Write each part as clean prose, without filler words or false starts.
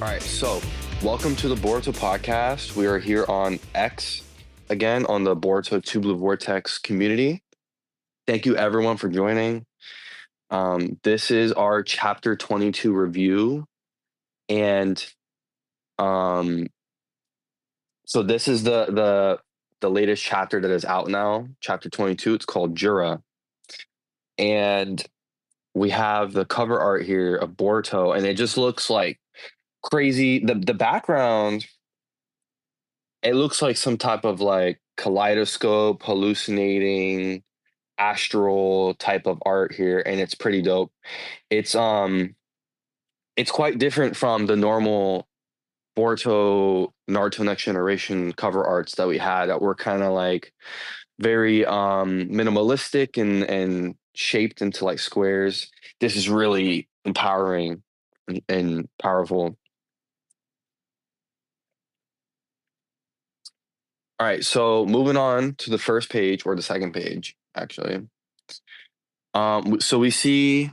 All right, so welcome to the Boruto podcast. We are here on X again on the Boruto Two Blue Vortex community. Thank you everyone for joining. This is our chapter 22 review, and um, so this is the latest chapter that is out now, chapter 22. It's called Jura, and we have the cover art here of Boruto, and it just looks like crazy. The background, it looks like some type of like kaleidoscope, hallucinating, astral type of art here, and it's pretty dope. It's quite different from the normal Boruto Naruto Next Generation cover arts that we had that were kind of like very minimalistic and shaped into like squares. This is really empowering and powerful. All right, so moving on to the first page or the second page, actually. So we see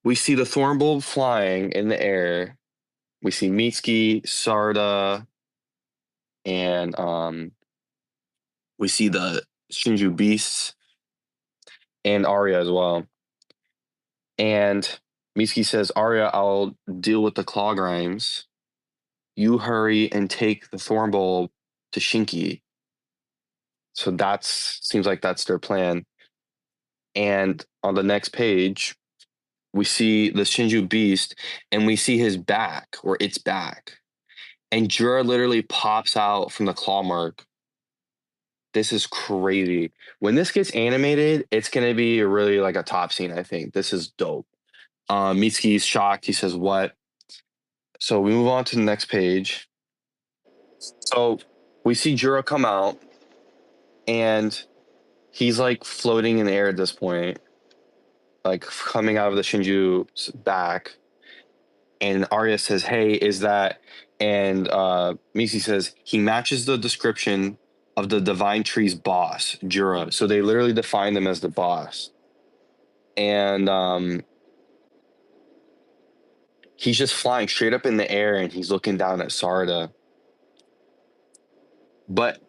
the thorn bulb flying in the air. We see Mitsuki, Sarda, and we see the Shinju beasts and Arya as well. And Mitsuki says, "Arya, I'll deal with the claw grimes. You hurry and take the thorn bulb to Shinki." So that's seems like that's their plan. And on the next page, we see the Shinju beast and we see his back or its back. And Jura literally pops out from the claw mark. This is crazy. When this gets animated, it's gonna be really like a top scene, I think. This is dope. Mitsuki's shocked. He says, "What?" So we move on to the next page. So we see Jura come out and he's like floating in the air at this point, like coming out of the Shinju's back. And Arya says, "Hey, is that?" And Misi says he matches the description of the Divine Tree's boss, Jura. So they literally define them as the boss. And he's just flying straight up in the air, and he's looking down at Sarda. But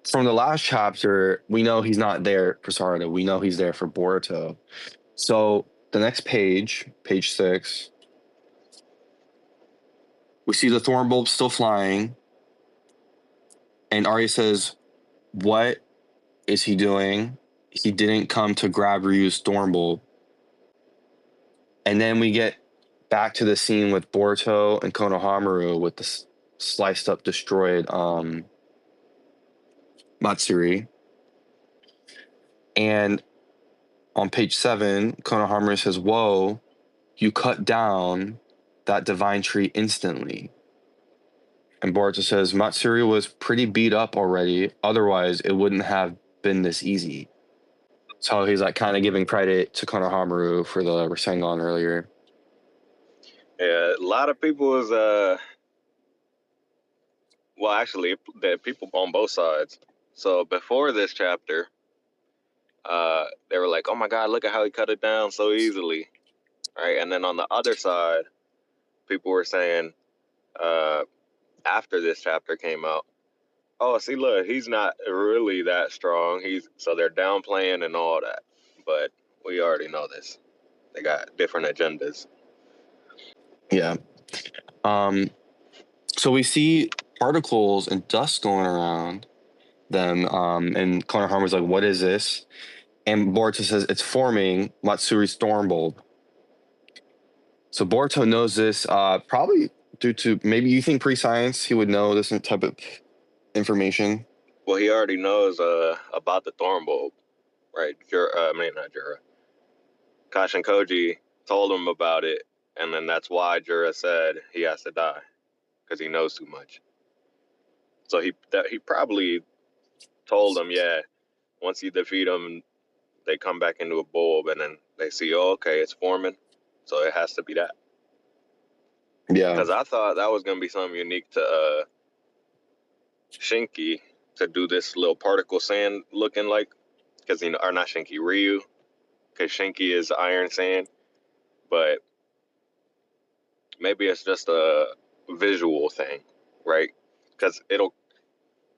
from the last chapter, we know he's not there for Sarda. We know he's there for Boruto. So the next page, page 6, we see the thorn bulb still flying. And Arya says, "What is he doing? He didn't come to grab Ryu's thorn bulb." And then we get back to the scene with Boruto and Konohamaru with the sliced up, destroyed Matsuri. And on page 7, Konohamaru says, "Whoa, you cut down that divine tree instantly." And Boruto says, "Matsuri was pretty beat up already. Otherwise, it wouldn't have been this easy." So he's like kind of giving credit to Konohamaru for the Rasengan earlier. Yeah, a lot of people was well, actually, the people on both sides. So before this chapter, they were like, "Oh my God, look at how he cut it down so easily," right? And then on the other side, people were saying, after this chapter came out, "Oh, see, look, he's not really that strong. So they're downplaying and all that." But we already know this. They got different agendas. Yeah. So we see particles and dust going around them. And Konohamaru's like, "What is this?" And Boruto says, "It's forming Matsuri's thorn bulb." So Boruto knows this, probably due to maybe you think pre-science he would know this type of information. Well, he already knows about the thorn bulb, right? I mean, not Jura. Kashin Koji told him about it, and then that's why Jura said he has to die because he knows too much. So he probably told him, yeah, once you defeat them, they come back into a bulb, and then they see, oh, okay, it's forming, so it has to be that. Yeah. Because I thought that was gonna be something unique to Shinki to do this little particle sand looking like, because or not Shinki, Ryu, because Shinki is iron sand, but maybe it's just a visual thing, right? Because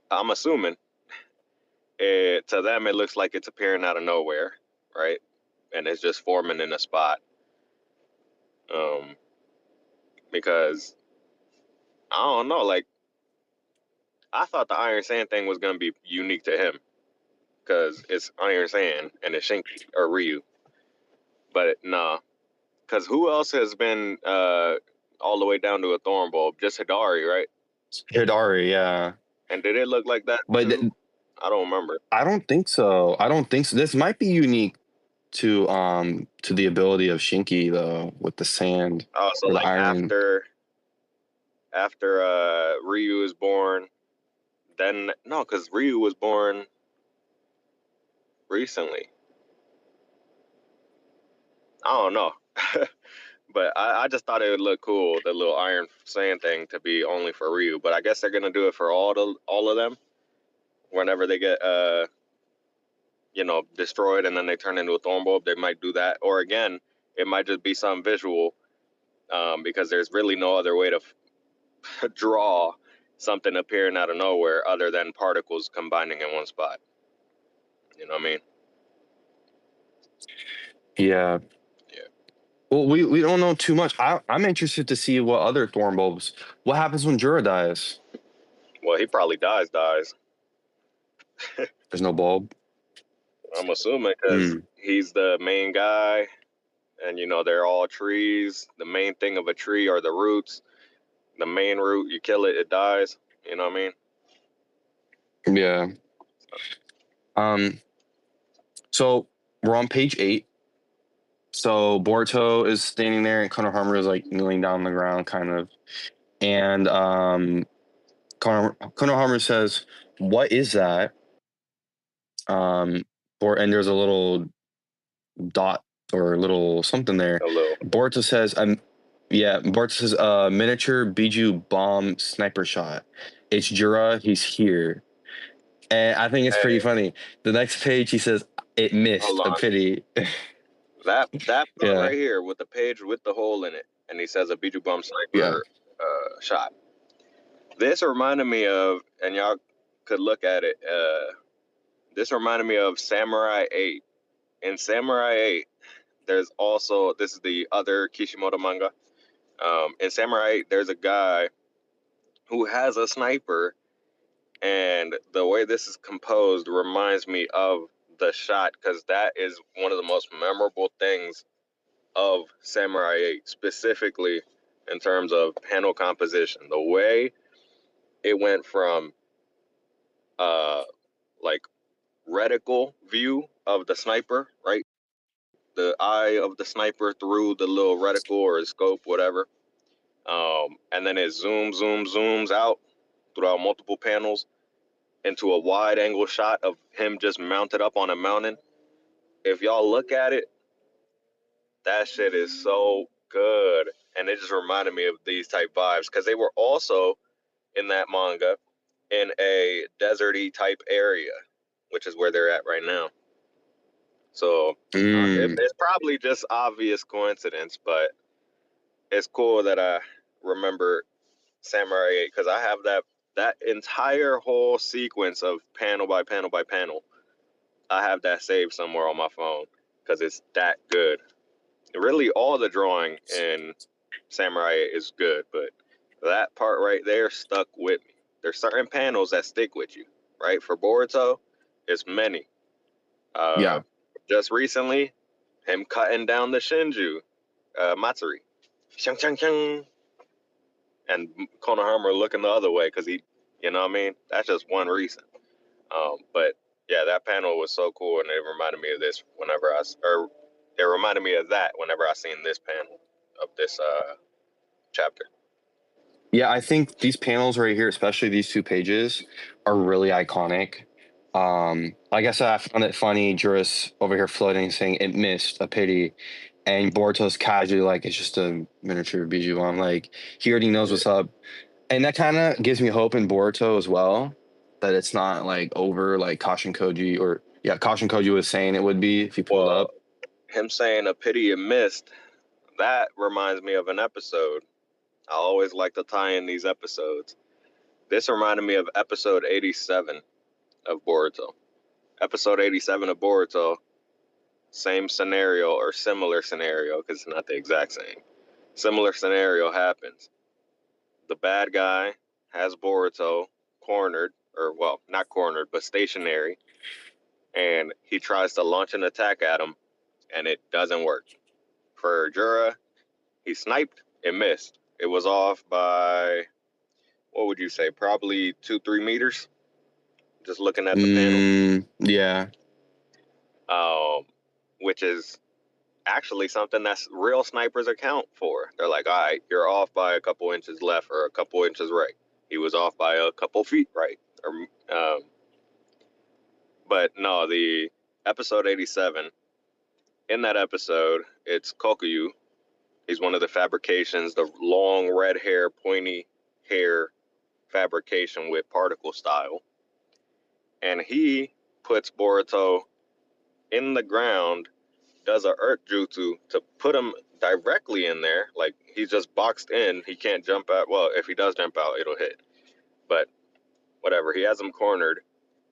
I'm assuming to them it looks like it's appearing out of nowhere, right? And it's just forming in a spot. Because I don't know, like I thought the Iron Sand thing was gonna be unique to him because it's Iron Sand and it's Shinki or Ryu, but nah. Because who else has been all the way down to a Thorn Bulb? Just Hidari, right? Hidari, yeah. And did it look like that But too? I don't remember. I don't think so. I don't think so. This might be unique to the ability of Shinki though, with the sand Oh, so or the like iron. after Ryu is born, then no, because Ryu was born recently. I don't know. But I just thought it would look cool, the little Iron Sand thing to be only for Ryu. But I guess they're gonna do it for all of them whenever they get destroyed and then they turn into a Thorn Bulb. They might do that, or again, it might just be some visual, because there's really no other way to draw something appearing out of nowhere other than particles combining in one spot. You know what I mean? Yeah. Yeah. Well, we don't know too much. I'm interested to see what other Thorn Bulbs. What happens when Jura dies? Well, he probably dies. There's no bulb. I'm assuming because he's the main guy, and they're all trees. The main thing of a tree are the roots. The main root, you kill it, it dies. You know what I mean? Yeah. So we're on page 8. So Boruto is standing there, and Konohamaru is like kneeling down on the ground, kind of. And Konohamaru says, "What is that?" And there's a little dot or a little something there. A little. Boruto says, Boruto says, miniature Biju bomb sniper shot. It's Jura. He's here. And I think it's pretty funny. The next page, he says, it missed. A pity. That part Yeah. right here with the page with the hole in it, and he says a Biju bomb sniper shot. This reminded me of, and y'all could look at it. This reminded me of Samurai 8. In Samurai 8, there's also, this is the other Kishimoto manga. In Samurai 8, there's a guy who has a sniper, and the way this is composed reminds me of the shot, because that is one of the most memorable things of Samurai 8, specifically in terms of panel composition. The way it went from like reticle view of the sniper, right? The eye of the sniper through the little reticle or scope, whatever. And then it zooms out throughout multiple panels into a wide angle shot of him just mounted up on a mountain. If y'all look at it, that shit is so good. And it just reminded me of these type vibes, because they were also in that manga in a deserty type area, which is where they're at right now. So it's probably just obvious coincidence, but it's cool that I remember Samurai 8, because I have that entire whole sequence of panel by panel by panel. I have that saved somewhere on my phone because it's that good. Really, all the drawing in Samurai 8 is good, but that part right there stuck with me. There's certain panels that stick with you, right? For Boruto, it's many. Yeah. Just recently, him cutting down the Shinju, Matsuri. Shang, shang, shang. And Konohamaru looking the other way because he, you know what I mean? That's just one reason. But yeah, that panel was so cool, and it reminded me of this it reminded me of that whenever I seen this panel of this chapter. Yeah, I think these panels right here, especially these 2 pages, are really iconic. Like I said, I found it funny, Juris over here floating, saying it missed, a pity. And Boruto's casually like, it's just a miniature Biju bomb. Like, he already knows what's up. And that kind of gives me hope in Boruto as well, that it's not like over like Kashin Koji was saying it would be if he pulled up. Him saying a pity it missed, that reminds me of an episode I always like to tie in these episodes. This reminded me of episode 87 of Boruto. Episode 87 of Boruto, same scenario or similar scenario, because it's not the exact same. Similar scenario happens. The bad guy has Boruto cornered, or well, not cornered, but stationary, and he tries to launch an attack at him, and it doesn't work. For Jura, he sniped, it missed. It was off by, what would you say, probably 2-3 meters, just looking at the panel. Yeah. Which is actually something that's real snipers account for. They're like, all right, you're off by a couple inches left or a couple inches right. He was off by a couple feet right. But no, the episode 87, in that episode, it's Kokuyu. He's one of the fabrications, the long red hair, pointy hair fabrication with particle style. And he puts Boruto in the ground, does a earth jutsu to put him directly in there. Like, he's just boxed in. He can't jump out. Well, if he does jump out, it'll hit. But whatever. He has him cornered.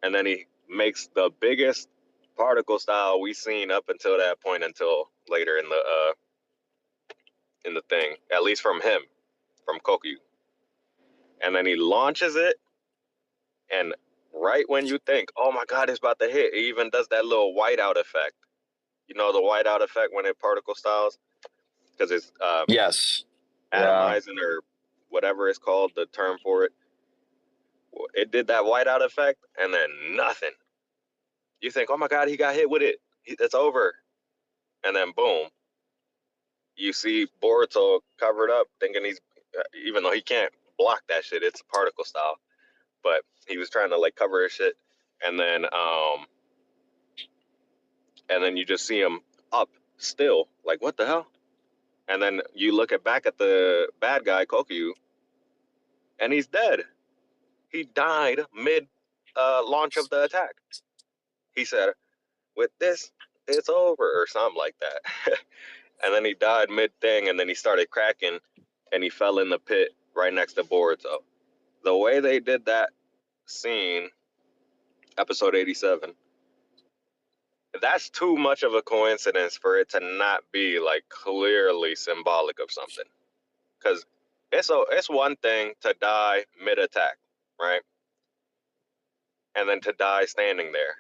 And then he makes the biggest particle style we've seen up until that point, until later in the thing, at least from him, from Kokuyu. And then he launches it, and right when you think, oh my god, it's about to hit, he even does that little whiteout effect. You know the whiteout effect when it particle styles? Because it's Yes. atomizing, or whatever it's called, the term for it. It did that whiteout effect, and then nothing. You think, oh my god, he got hit with it. It's over. And then boom, you see Boruto covered up, thinking he's, even though he can't block that shit, it's a particle style, but he was trying to like cover his shit, and then you just see him up still, like what the hell? And then you look back at the bad guy Kokuyu, and he's dead. He died mid launch of the attack. He said, "With this, it's over," or something like that. And then he died mid thing, and then he started cracking, and he fell in the pit right next to Boruto. The way they did that scene, episode 87, that's too much of a coincidence for it to not be like clearly symbolic of something. Because it's one thing to die mid attack, right? And then to die standing there,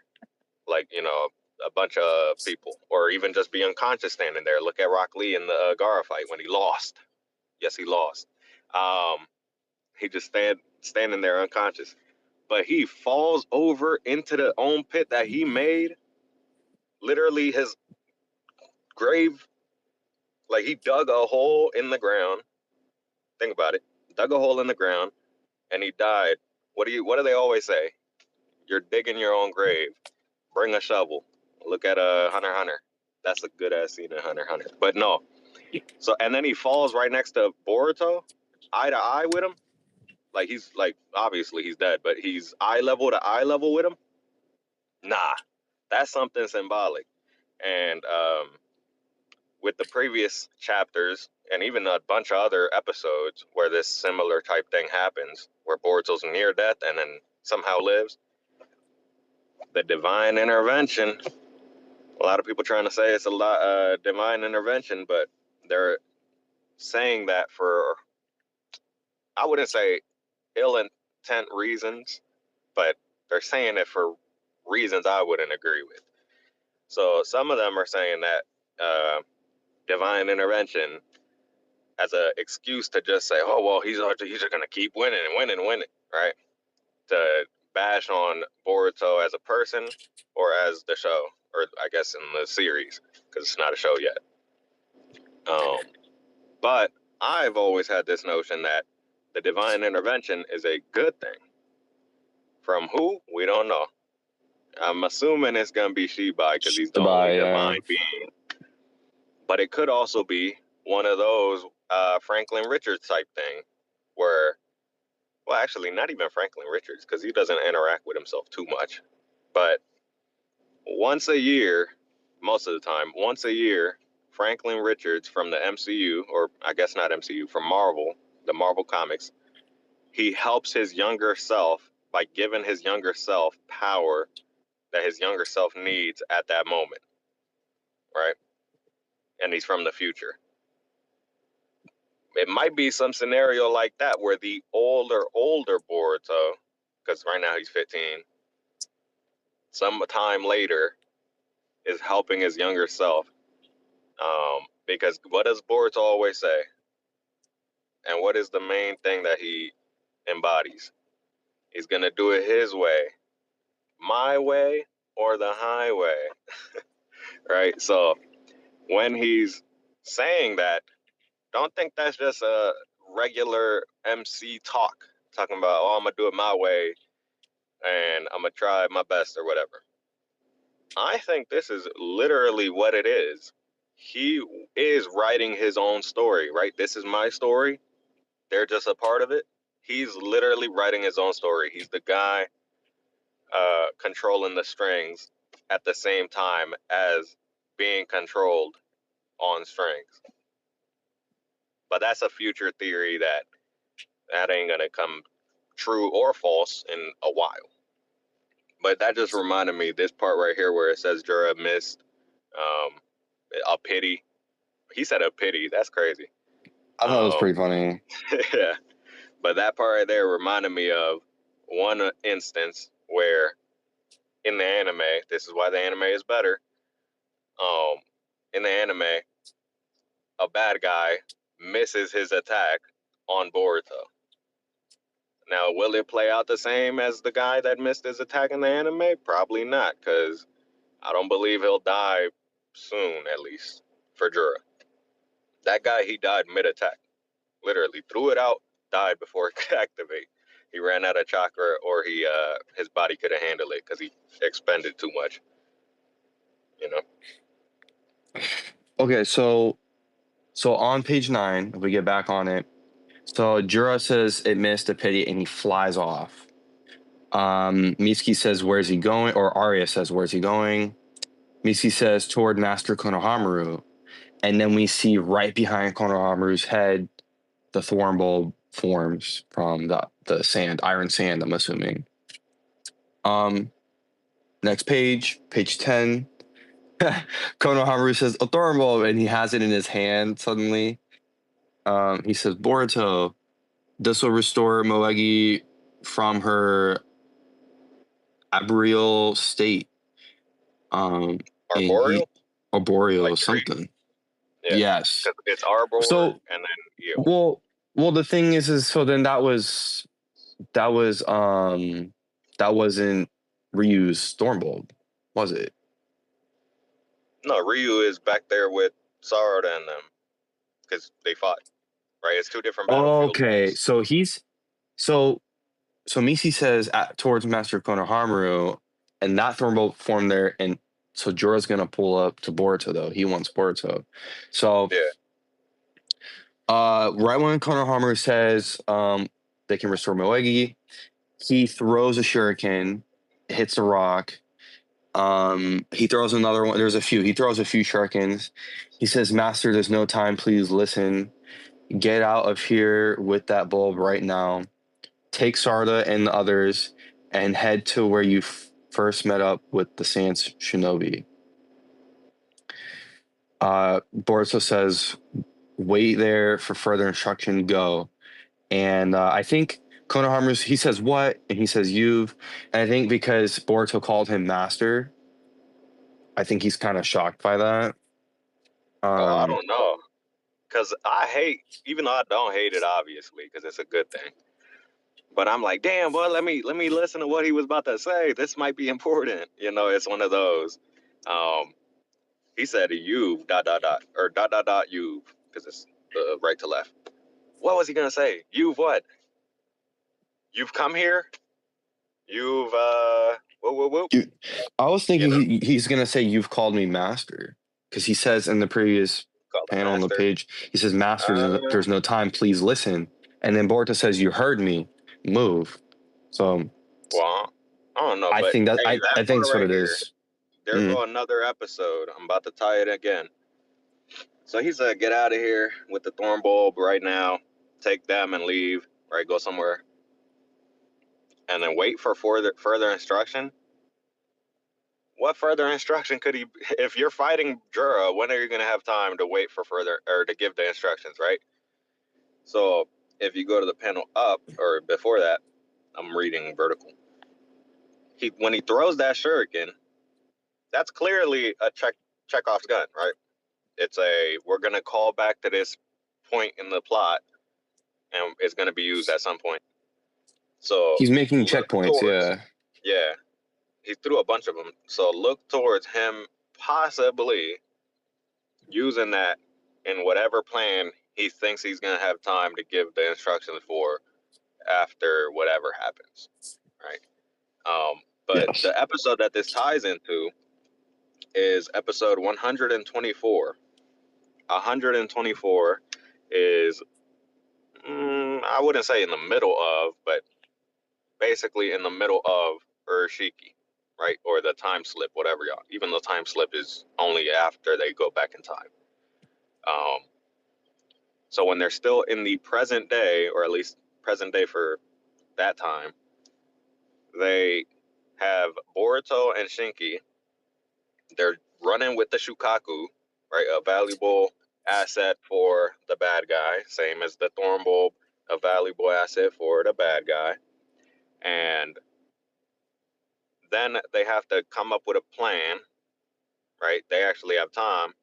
like, you know, a bunch of people, or even just be unconscious standing there. Look at Rock Lee in the Gaara fight when he lost. Yes, he lost. He just standing there unconscious, but he falls over into the own pit that he made. Literally, his grave. Like, he dug a hole in the ground. Think about it. Dug a hole in the ground, and he died. What do they always say? You're digging your own grave. Bring a shovel. Look at Hunter x Hunter. That's a good ass scene in Hunter x Hunter. But no. So, and then he falls right next to Boruto, eye to eye with him. Like, he's like, obviously he's dead, but he's eye level to eye level with him. Nah, that's something symbolic. And with the previous chapters, and even a bunch of other episodes where this similar type thing happens, where Boruto's near death and then somehow lives, the divine intervention. A lot of people trying to say it's a divine intervention, but they're saying that for, I wouldn't say ill intent reasons, but they're saying it for reasons I wouldn't agree with. So some of them are saying that divine intervention as an excuse to just say, oh, well, he's just going to keep winning and winning, right? To bash on Boruto as a person or as the show, or I guess in the series, because it's not a show yet. But I've always had this notion that the divine intervention is a good thing. From who? We don't know. I'm assuming it's going to be Shibai because he's the only divine being. But it could also be one of those Franklin Richards type thing where, well, actually, not even Franklin Richards, because he doesn't interact with himself too much. But once a year, most of the time, once a year, Franklin Richards from the MCU, or I guess not MCU, from Marvel, the Marvel Comics, he helps his younger self by giving his younger self power that his younger self needs at that moment, right? And he's from the future. It might be some scenario like that where the older Boruto, because right now he's 15, some time later is helping his younger self. Because what does Boruto always say? And what is the main thing that he embodies? He's gonna do it his way, my way, or the highway, right? So when he's saying that, don't think that's just a regular MC talking about, oh, I'm gonna do it my way and I'm gonna try my best or whatever. I think this is literally what it is. He is writing his own story, right? This is my story. They're just a part of it. He's literally writing his own story. He's the guy controlling the strings at the same time as being controlled on strings. But that's a future theory that ain't gonna come true or false in a while. But that just reminded me this part right here where it says Jura missed a pity. He said a pity. That's crazy. I thought it was pretty funny. Yeah. But that part right there reminded me of one instance where in the anime, this is why the anime is better. In the anime, a bad guy misses his attack on Boruto. Now, will it play out the same as the guy that missed his attack in the anime? Probably not, because I don't believe he'll die soon, at least, for Jura. That guy, he died mid-attack. Literally, threw it out, died before it could activate. He ran out of chakra, or his body couldn't handle it because he expended too much. You know? Okay, so on page 9, if we get back on it, so Jura says it missed a pity and he flies off. Mitsuki says, where's he going? Or Arya says, where's he going? Mitsuki says, toward Master Konohamaru. And then we see right behind Konohamaru's head, the thorn bulb forms from the sand, iron sand, I'm assuming. Next page 10. Konohamaru says, a thorn bulb, and he has it in his hand suddenly. He says, Boruto, this will restore Moegi from her arboreal state. Arboreal? Arboreal, Like something. Yeah. Yes. It's Arbor, So, and then yeah. well, the thing is so then that wasn't Ryu's Stormbolt, was it? No, Ryu is back there with Sarada and them because they fought. Right, it's two different battlefields. Okay, so Misi says towards Master Konohamaru, and that Thornbolt formed there, and so Jorah's gonna pull up to Boruto though. He wants Boruto. So yeah. Right when Konohamaru says they can restore Moegi, he throws a shuriken, hits a rock. He throws another one. There's a few. He throws a few shurikens. He says, Master, there's no time. Please listen. Get out of here with that bulb right now. Take Sarda and the others and head to where you first met up with the Sand Shinobi. Boruto says, wait there for further instruction. Go. And I think Konohamaru, he says, what? And he says, you've. And I think because Boruto called him Master, I think he's kind of shocked by that. I don't know. Because I hate, even though I don't hate it, obviously, because it's a good thing. But I'm like, damn, boy, let me listen to what he was about to say. This might be important. You know, it's one of those. He said you've ... or ... you've, because it's right to left. What was he gonna say? You've what? You've come here. You've whoop. I was thinking he's gonna say you've called me Master, because he says in the previous panel on the page, he says, Master, there's no time. Please listen. And then Boruto says, you heard me. Move. So. Well, I don't know. I but think that hey, I think that's what it is. There go another episode. I'm about to tie it again. So he said, get out of here with the thorn bulb right now. take them and leave, right? Go somewhere, and then wait for further instruction. What further instruction could he? If you're fighting Jura, when are you going to have time to wait for further or to give the instructions, right? So if you go to the panel up or before that, I'm reading vertical. When he throws that shuriken, that's clearly a Chekhov's gun, right? It's we're going to call back to this point in the plot, and it's going to be used at some point. So he's making checkpoints. Yeah, he threw a bunch of them. So look towards him possibly using that in whatever plan he thinks he's going to have time to give the instructions for after whatever happens, right? But Yes. the episode that this ties into is episode 124. 124 is, I wouldn't say in the middle of, but basically in the middle of Urashiki, right? Or the time slip, whatever y'all. Even though time slip is only after they go back in time. So when they're still in the present day, or at least present day for that time, they have Boruto and Shinki. They're running with the Shukaku, right? A valuable asset for the bad guy, same as the Thorn Bulb, a valuable asset for the bad guy. And then they have to come up with a plan, right? They actually have time,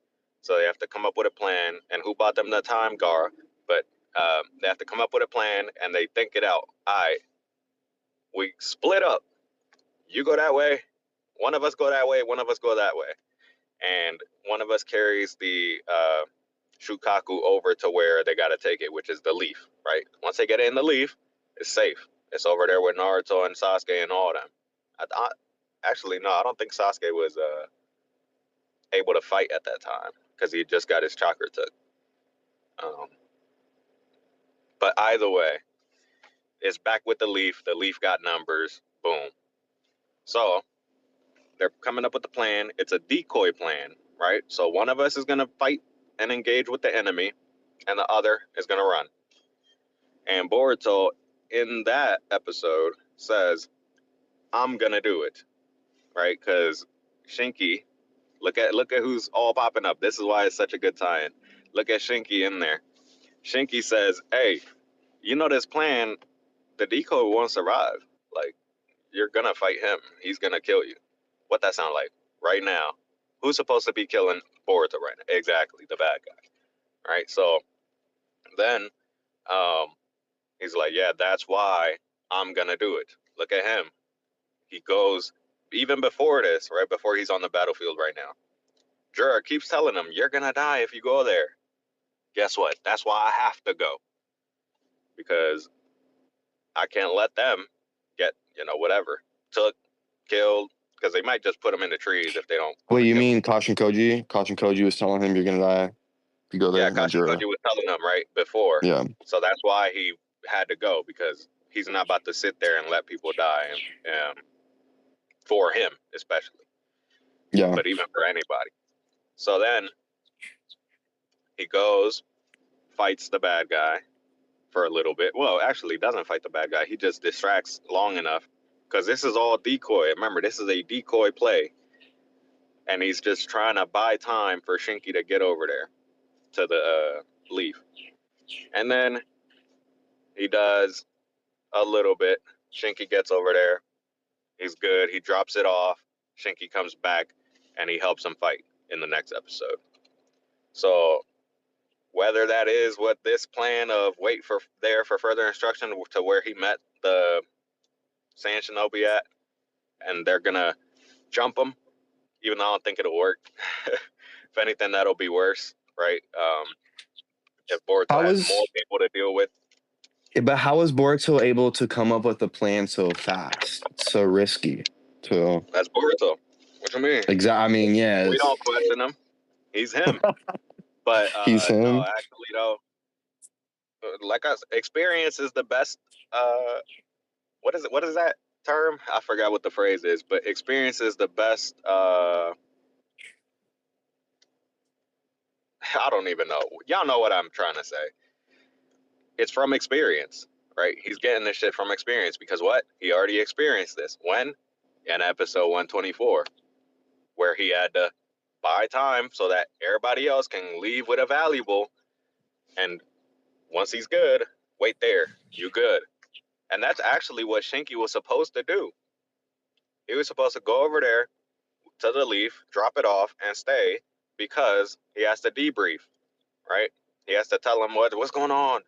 so they have to come up with a plan. And who bought them the time? Gaara. But they have to come up with a plan, and they think it out. All right, we split up. You go that way. One of us go that way. One of us go that way. And one of us carries the Shukaku over to where they got to take it, which is the leaf, right? Once they get it in the leaf, it's safe. It's over there with Naruto and Sasuke and all them. Actually, no, I don't think Sasuke was able to fight at that time because he just got his chakra took. But either way, it's back with the leaf. The leaf got numbers. Boom. So they're coming up with the plan. It's a decoy plan, right? So one of us is going to fight and engage with the enemy, and the other is going to run. And Boruto, in that episode, says, I'm going to do it, right? Because Shinki, look at who's all popping up. This is why it's such a good tie-in. Look at Shinki in there. Shinki says, hey, you know this plan, the decoy won't survive. Like, you're going to fight him. He's going to kill you. What that sound like right now? Who's supposed to be killing Boruto right now? Exactly, the bad guy, right? So then he's like, yeah, that's why I'm going to do it. Look at him. He goes, even before this, right before he's on the battlefield right now, Jura keeps telling him, you're going to die if you go there. Guess what? That's why I have to go. Because I can't let them get, whatever, took, killed, because they might just put him in the trees if they don't. Wait, you mean Kashin Koji? Kashin Koji was telling him you're gonna die if you go there. Yeah, Kashin Koji was telling him right before. Yeah. So that's why he had to go, because he's not about to sit there and let people die, for him especially. Yeah. But even for anybody. So then he goes, fights the bad guy for a little bit. Well, actually doesn't fight the bad guy. He just distracts long enough, because this is all decoy. Remember, this is a decoy play. And he's just trying to buy time for Shinki to get over there to the leaf. And then he does a little bit. Shinki gets over there. He's good. He drops it off. Shinki comes back, and he helps him fight in the next episode. So whether that is what this plan of wait for further instruction to where he met the Saiyan Shinobi at, and they're going to jump him, even though I don't think it'll work. If anything, that'll be worse, right? If Boruto has more people to deal with. But how was Boruto able to come up with a plan so fast? It's so risky. That's Boruto. What you mean? Exactly. I mean, yeah. We don't question him. He's him. But he's him. No, actually, though, like us, experience is the best. What is it? What is that term? I forgot what the phrase is, but experience is the best. I don't even know. Y'all know what I'm trying to say. it's from experience, right? He's getting this shit from experience because what? He already experienced this. When? In episode 124, where he had to buy time so that everybody else can leave with a valuable. And once he's good, wait there. You good. And that's actually what Shinky was supposed to do. He was supposed to go over there to the leaf, drop it off, and stay because he has to debrief, right? He has to tell him what's going on.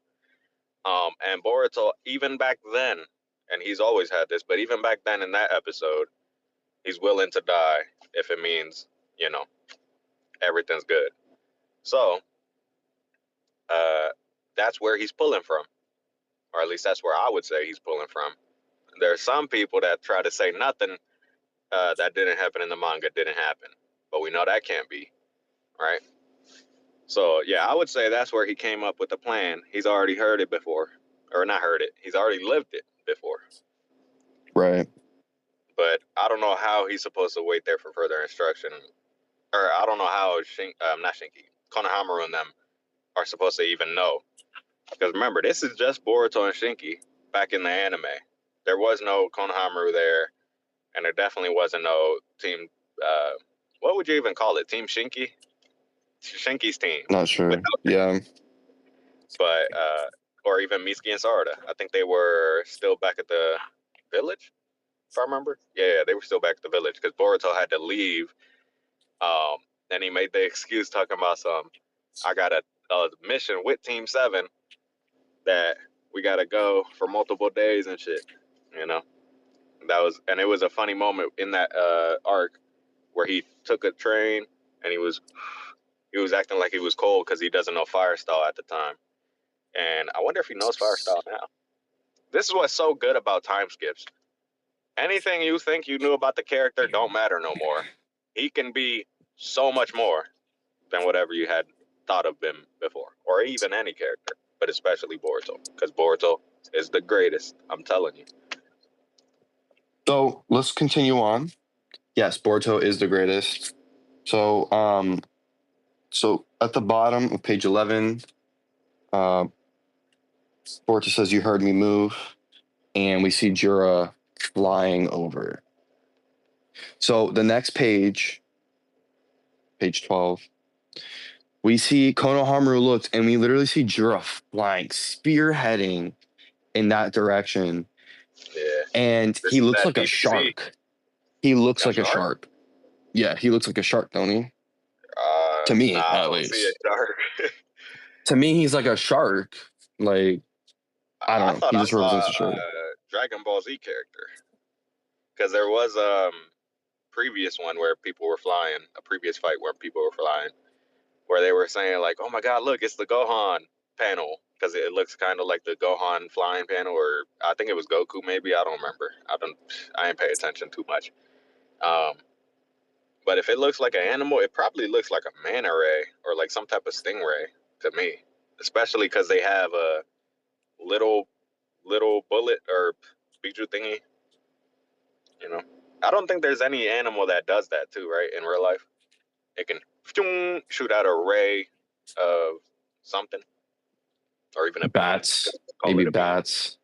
And Boruto, even back then, and he's always had this, but even back then in that episode, he's willing to die if it means, you know, everything's good. So, that's where he's pulling from, or at least that's where I would say he's pulling from. There are some people that try to say nothing that didn't happen in the manga didn't happen, but we know that can't be, right? So yeah, I would say that's where he came up with the plan. He's already heard it before, or not heard it. He's already lived it before. Right. But I don't know how he's supposed to wait there for further instruction, or I don't know how not Shinky, Konohamaru and them are supposed to even know. Because remember, this is just Boruto and Shinky back in the anime. There was no Konohamaru there, and there definitely wasn't no team. What would you even call it? Team Shinky? Shinky's team. Not sure. Yeah. But or even Mitsuki and Sarada. I think they were still back at the village, if I remember. Yeah, they were still back at the village because Boruto had to leave. And he made the excuse talking about I got a mission with Team 7 that we got to go for multiple days and shit, you know? And it was a funny moment in that arc where he took a train and he was acting like he was cold because he doesn't know Fire Style at the time. And I wonder if he knows Fire Style now. This is what's so good about time skips. Anything you think you knew about the character don't matter no more. He can be so much more than whatever you had thought of him before, or even any character, but especially Boruto, because Boruto is the greatest. I'm telling you. So let's continue on. Yes, Boruto is the greatest. So, so at the bottom of page 11, Boruto says, "You heard me move," and we see Jura flying over. So the next page, page 12, we see Konohamaru looks, and we literally see Jura flying, spearheading in that direction. Yeah. And he looks like a shark. He looks like a shark. Yeah, he looks like a shark, don't he? To me, I at don't least. see a shark. To me, he's like a shark. Like, I don't know. Thought He I just saw represents a shark. Dragon Ball Z character, because there was previous one where people were flying, a previous fight where people were flying, where they were saying like, "Oh my God, look, it's the Gohan panel," because it looks kind of like the Gohan flying panel, or I think it was Goku, maybe. I don't remember. I didn't pay attention too much. But if it looks like an animal, it probably looks like a manta ray or like some type of stingray to me, especially because they have a little bullet or Bijou thingy. You know, I don't think there's any animal that does that too, right? In real life, it can shoot out a ray of something, or even a Bats. beam. Maybe bats.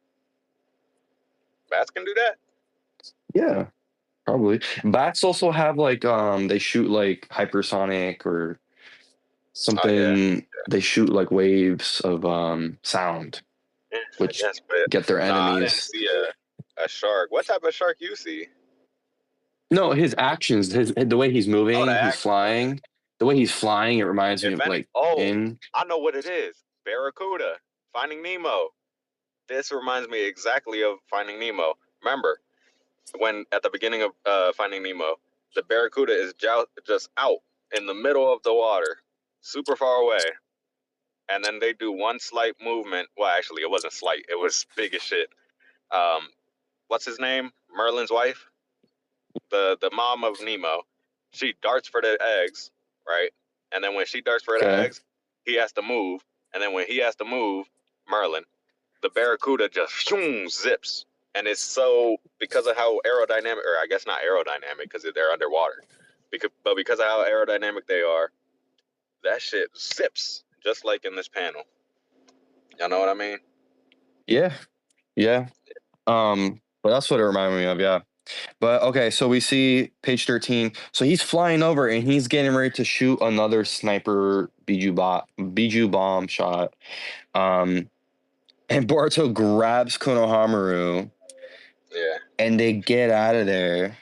Bats can do that? Yeah, probably. Bats also have like they shoot like hypersonic or something. Oh, yeah. They shoot like waves of sound, which get their enemies. I didn't see a shark. What type of shark you see? No, his actions, the way he's moving, he's flying. The way he's flying, it reminds me of like I know what it is. Barracuda, Finding Nemo. This reminds me exactly of Finding Nemo. Remember when at the beginning of Finding Nemo, the Barracuda is just out in the middle of the water, super far away, and then they do one slight movement. Well, actually, it wasn't slight; it was big as shit. What's his name? Merlin's wife, the mom of Nemo. She darts for the eggs, right? And then when she darts for the eggs, he has to move. And then when he has to move, Merlin, the Barracuda just zips. And it's so, because of how aerodynamic, or I guess not aerodynamic because they're underwater, but because of how aerodynamic they are, that shit zips just like in this panel. Y'all know what I mean? Yeah. But that's what it reminded me of. Yeah. But okay, so we see page 13. So he's flying over and he's getting ready to shoot another sniper Biju bomb shot. And Boruto grabs Konohamaru Yeah. and they get out of there.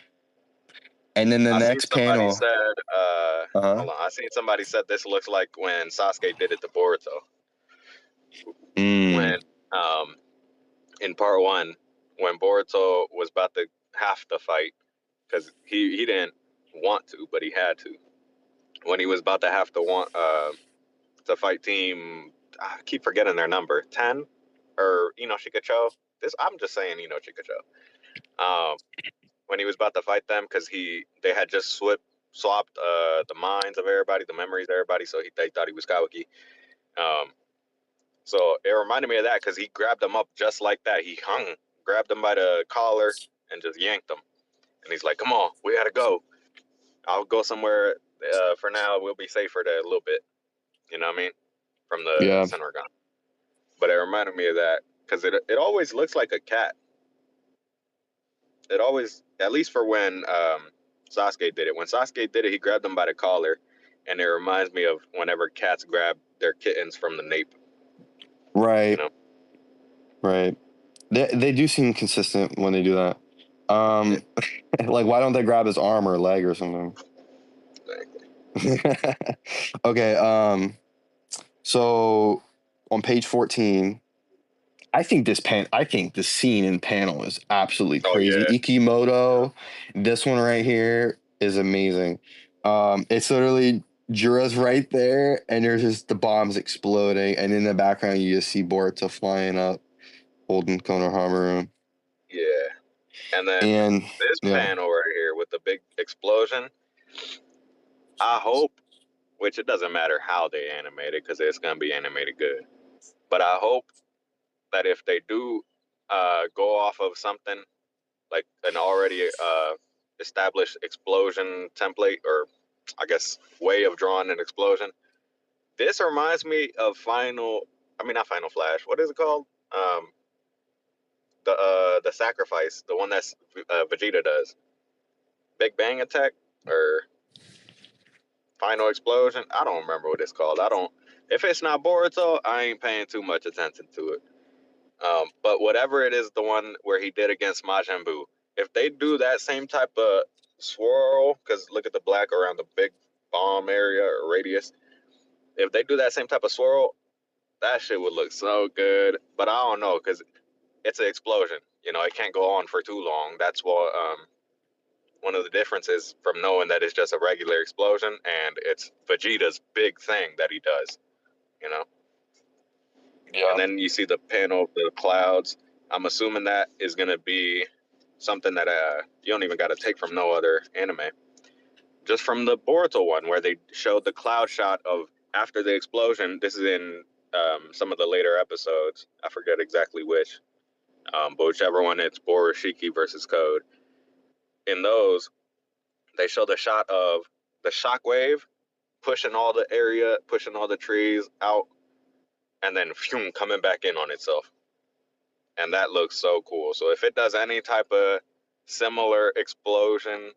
And then the I seen next somebody panel, said, uh-huh. hold on. I seen somebody said this looks like when Sasuke did it to Boruto. Mm, When, in part one, when Boruto was about to have to fight, because he didn't want to, but he had to. When he was about to have to to fight team, I keep forgetting their number, 10 or Inoshikacho. I'm just saying Inoshikacho. When he was about to fight them, because they had just swapped the minds of everybody, the memories of everybody, so they thought he was Kawaki. Um, so it reminded me of that because he grabbed them up just like that. He grabbed them by the collar, and just yanked them. And he's like, "Come on, we gotta go. I'll go somewhere for now. We'll be safer there a little bit." You know what I mean? From the yeah. Senragan. But it reminded me of that because it always looks like a cat. It always, at least for when Sasuke did it. When Sasuke did it, he grabbed them by the collar, and it reminds me of whenever cats grab their kittens from the nape. You Right. know? Right. They do seem consistent when they do that. Yeah, Like why don't they grab his arm or leg or something? exactly. Okay, so on page 14, I think this scene in panel is absolutely Oh crazy. yeah, Ikimoto, this one right here is amazing. It's literally Jura's right there, and there's just the bombs exploding, and in the background you just see Boruto flying up, holding Konohamaru. yeah. And then And this yeah, panel right here with the big explosion. I hope, which it doesn't matter how they animate it because it's gonna be animated good. But I hope that if they do go off of something like an already established explosion template, or I guess way of drawing an explosion, this reminds me of not Final Flash. What is it called? Um, the sacrifice, the one that's Vegeta does. Big Bang Attack or Final Explosion. I don't remember what it's called. I don't. If it's not Boruto, I ain't paying too much attention to it. But whatever it is, the one where he did against Majin Buu, if they do that same type of swirl, because look at the black around the big bomb area or radius. If they do that same type of swirl, that shit would look so good. But I don't know because it's an explosion. It can't go on for too long. That's what one of the differences from knowing that it's just a regular explosion and it's Vegeta's big thing that he does. You know. And yeah, then you see the panel of the clouds. I'm assuming that is going to be something that you don't even got to take from no other anime. Just from the Boruto one, where they showed the cloud shot of after the explosion. This is in some of the later episodes. I forget exactly which, but whichever one, it's Boroshiki versus Code. In those, they show the shot of the shockwave pushing all the trees out, and then phew, coming back in on itself. And that looks so cool. So if it does any type of similar explosion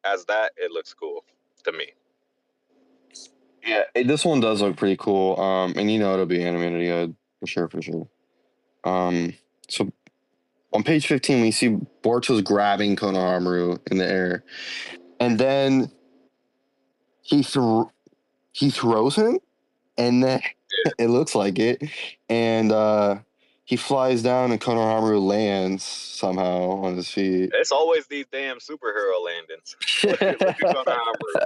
as that, it looks cool to me. yeah. This one does look pretty cool. And it'll be animated good for sure. So on page 15, we see Boruto's grabbing Konohamaru in the air, and then he he throws him, and then it looks like it, and he flies down, and Konohamaru lands somehow on his feet. It's always these damn superhero landings. look at Konohamaru.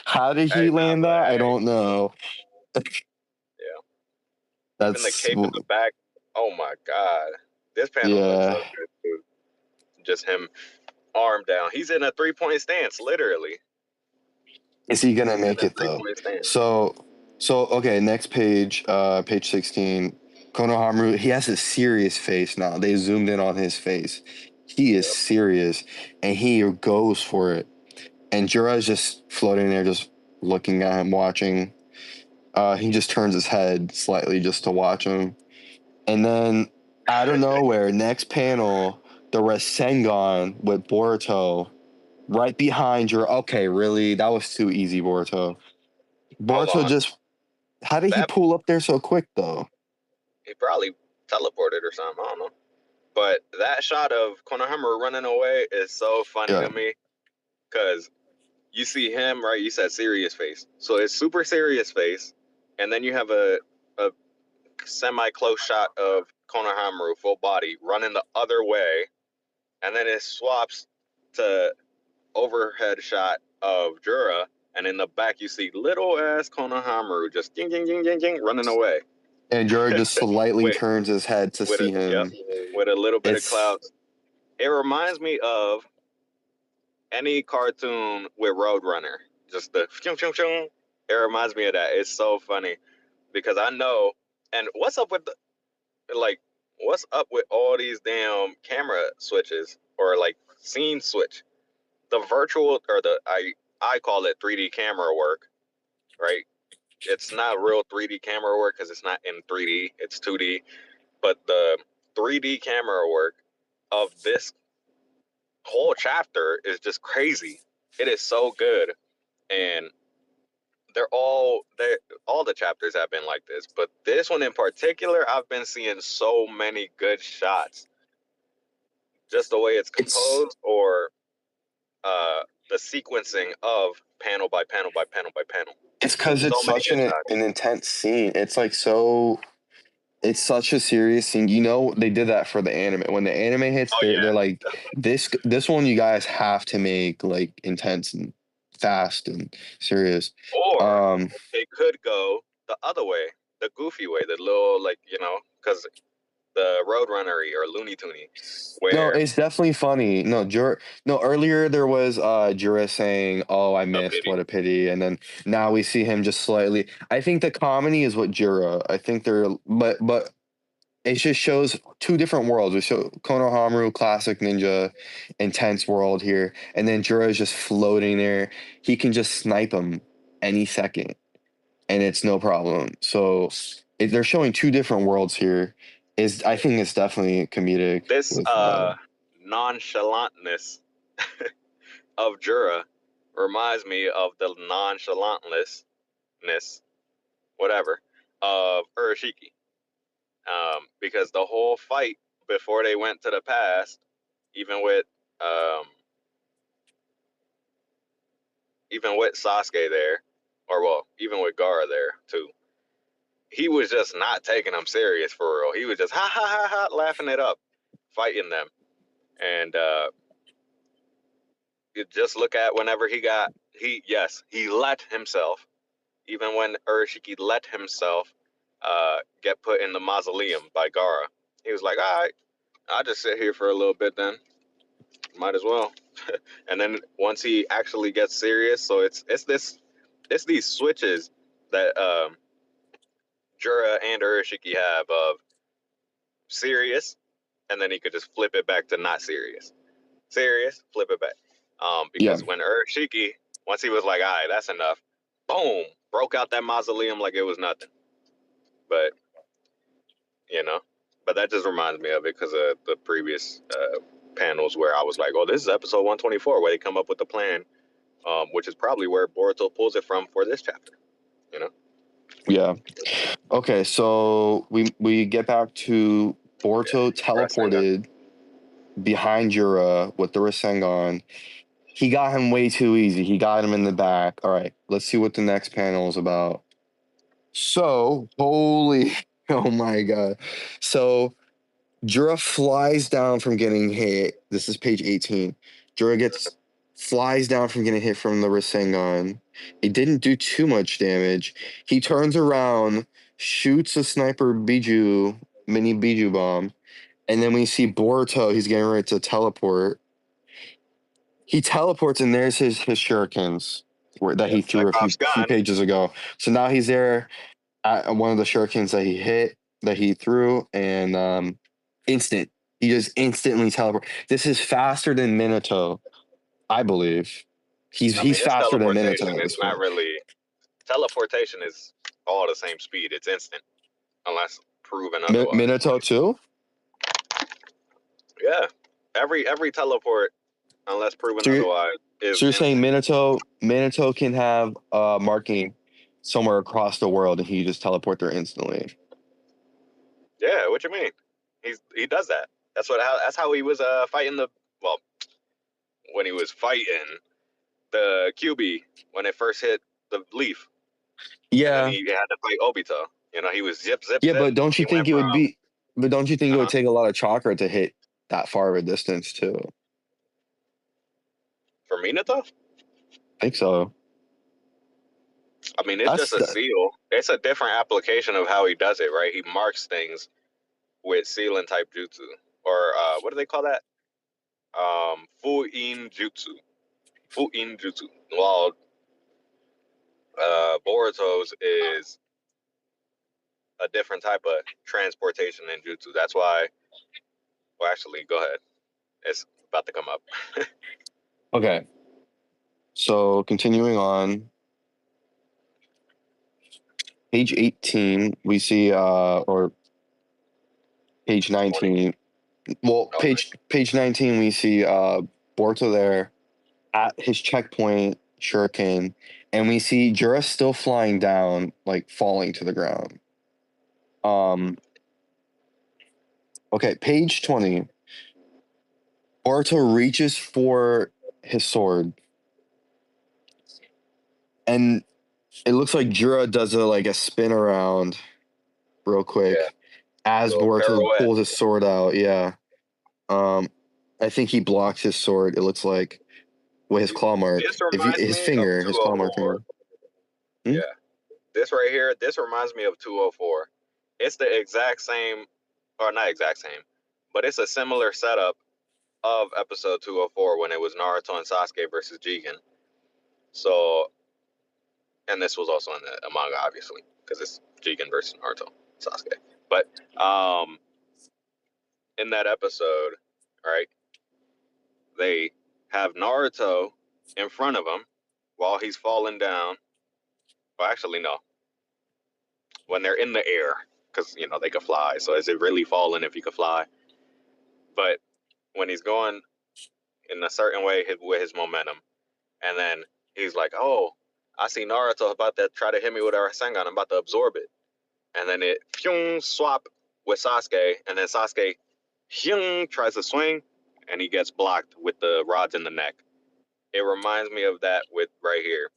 How did he Hey, nah, land but that? I hey, don't know. yeah. Even the That's cape in the back. Oh my god, this panel looks so yeah. good too. Just him arm down. He's in a 3-point stance, literally. Is he gonna He's in make a it three though? point stance. So okay, next page, page 16. Konohamaru, he has a serious face now. They zoomed in on his face. He is Yep. serious and he goes for it. And Jura is just floating there, just looking at him, watching. He just turns his head slightly just to watch him. And then Out of nowhere, next panel, the Rasengan with Boruto right behind your. Okay, really? That was too easy, Boruto. Hold Boruto on. just. How did he That pull up there so quick, though? he probably teleported or something. I don't know. But that shot of Konohamaru running away is so funny Yeah. to me because you see him, right? You said serious face. So it's super serious face. And then you have a semi-close shot of Konohamaru full body running the other way. And then it swaps to overhead shot of Jura. And in the back, you see little ass Konohamaru just ding, ding, ding, ding, ding, running away. And Jura just slightly with, turns his head to see him. with a little bit of It's clouds. It reminds me of any cartoon with Roadrunner. Just the chung, chung, chung. It reminds me of that. It's so funny because I know. And what's up with what's up with all these damn camera switches or like scene switch? The virtual or I call it 3D camera work, right? It's not real 3D camera work because it's not in 3D, it's 2D. But the 3D camera work of this whole chapter is just crazy. It is so good, and all the chapters have been like this, but this one in particular, I've been seeing so many good shots. Just the way it's composed, or the sequencing of panel by panel by panel by panel. It's because it's such an intense scene. It's like so. It's such a serious scene. You know, they did that for the anime. When the anime hits, they're like, this one you guys have to make like intense and fast and serious. Or they could go the other way, the goofy way, the little because the Roadrunner-y or Looney Tuny. No, it's definitely funny. No, earlier there was Jura saying, "Oh, I missed. What a pity." And then now we see him just slightly. I think the comedy is what Jura. I think they're but it just shows two different worlds. We show Konohamaru, classic ninja, intense world here, and then Jura is just floating there. He can just snipe him any second, and it's no problem. So they're showing two different worlds here. I think it's definitely comedic. This nonchalantness of Jura reminds me of the nonchalantness, whatever, of Urashiki. Because the whole fight before they went to the past, even with Sasuke there, even with Gaara there too, he was just not taking them serious for real. He was just ha ha ha ha laughing it up, fighting them. And you just look at whenever he let himself, even when Urashiki let himself get put in the mausoleum by Gaara, he was like, all right, I'll just sit here for a little bit then. Might as well. And then once he actually gets serious, so it's these switches that Jura and Urashiki have of serious, and then he could just flip it back to not serious. Serious, flip it back. Because when Urashiki, once he was like, all right, that's enough, boom, broke out that mausoleum like it was nothing. But, but that just reminds me of it because of the previous panels where I was like, oh, this is episode 124 where they come up with the plan, which is probably where Boruto pulls it from for this chapter, Yeah. Okay, so we get back to Boruto teleported behind Jura with the Rasengan. He got him way too easy. He got him in the back. All right, let's see what the next panel is about. So, oh my god. So, Jura flies down from getting hit. This is page 18. Jura flies down from getting hit from the Rasengan. It didn't do too much damage. He turns around, shoots a sniper mini Biju bomb, and then we see Boruto. He's getting ready to teleport. He teleports, and there's his shurikens that he threw a few pages ago. So now he's there at one of the shurikens that he threw, and instant. He just instantly teleports. This is faster than Minato, I believe. He's faster than Minato. It's not really teleportation is all the same speed. It's instant, unless proven otherwise. Minato too. Yeah, every teleport, unless proven So you're, otherwise, is so you're saying instant. Minato can have marking somewhere across the world and he just teleport there instantly. Yeah, what you mean? He does that. That's how he was fighting when he was fighting the QB when it first hit the leaf, and then Yeah, he had to fight Obito. He was zip zip yeah, zip. but don't you He went think it would from be? But don't you think it would uh take a lot of chakra to hit that far of a distance too? for Minato. I think so. I mean, it's just That's a the, seal. It's a different application of how he does it, right? He marks things with sealing type jutsu, or what do they call that? Fuin jutsu. Fuin jutsu. While Boruto's is a different type of transportation in jutsu. That's why. Well, actually, go ahead. It's about to come up. okay. So continuing on, page 18, we see or page 20. 19. Well, Oh, page 19, we see Boruto there at his checkpoint, Shuriken, and we see Jura still flying down, like falling to the ground. Okay, page 20. Boruto reaches for his sword, and it looks like Jura does a spin around real yeah. quick as Little Boruto pirouette. pulls his sword out. Yeah. Um, I think he blocks his sword. It looks like with his claw mark. This reminds His me of finger, his claw mark 204. finger. Hmm? Yeah. This right here, this reminds me of 204. It's the exact same, or not exact same, but it's a similar setup of episode 204 when it was Naruto and Sasuke versus Jigen. So, and this was also in the manga, obviously, because it's Jigen versus Naruto, Sasuke. But in that episode, right, they have Naruto in front of him while he's falling down. Well, actually, no. When they're in the air, because they could fly. So is it really falling if he could fly? But when he's going in a certain way with his momentum, and then he's like, "Oh, I see Naruto about to try to hit me with a Rasengan. I'm about to absorb it," and then it swap with Sasuke, and then Sasuke tries to swing, and he gets blocked with the rods in the neck. It reminds me of that with right here,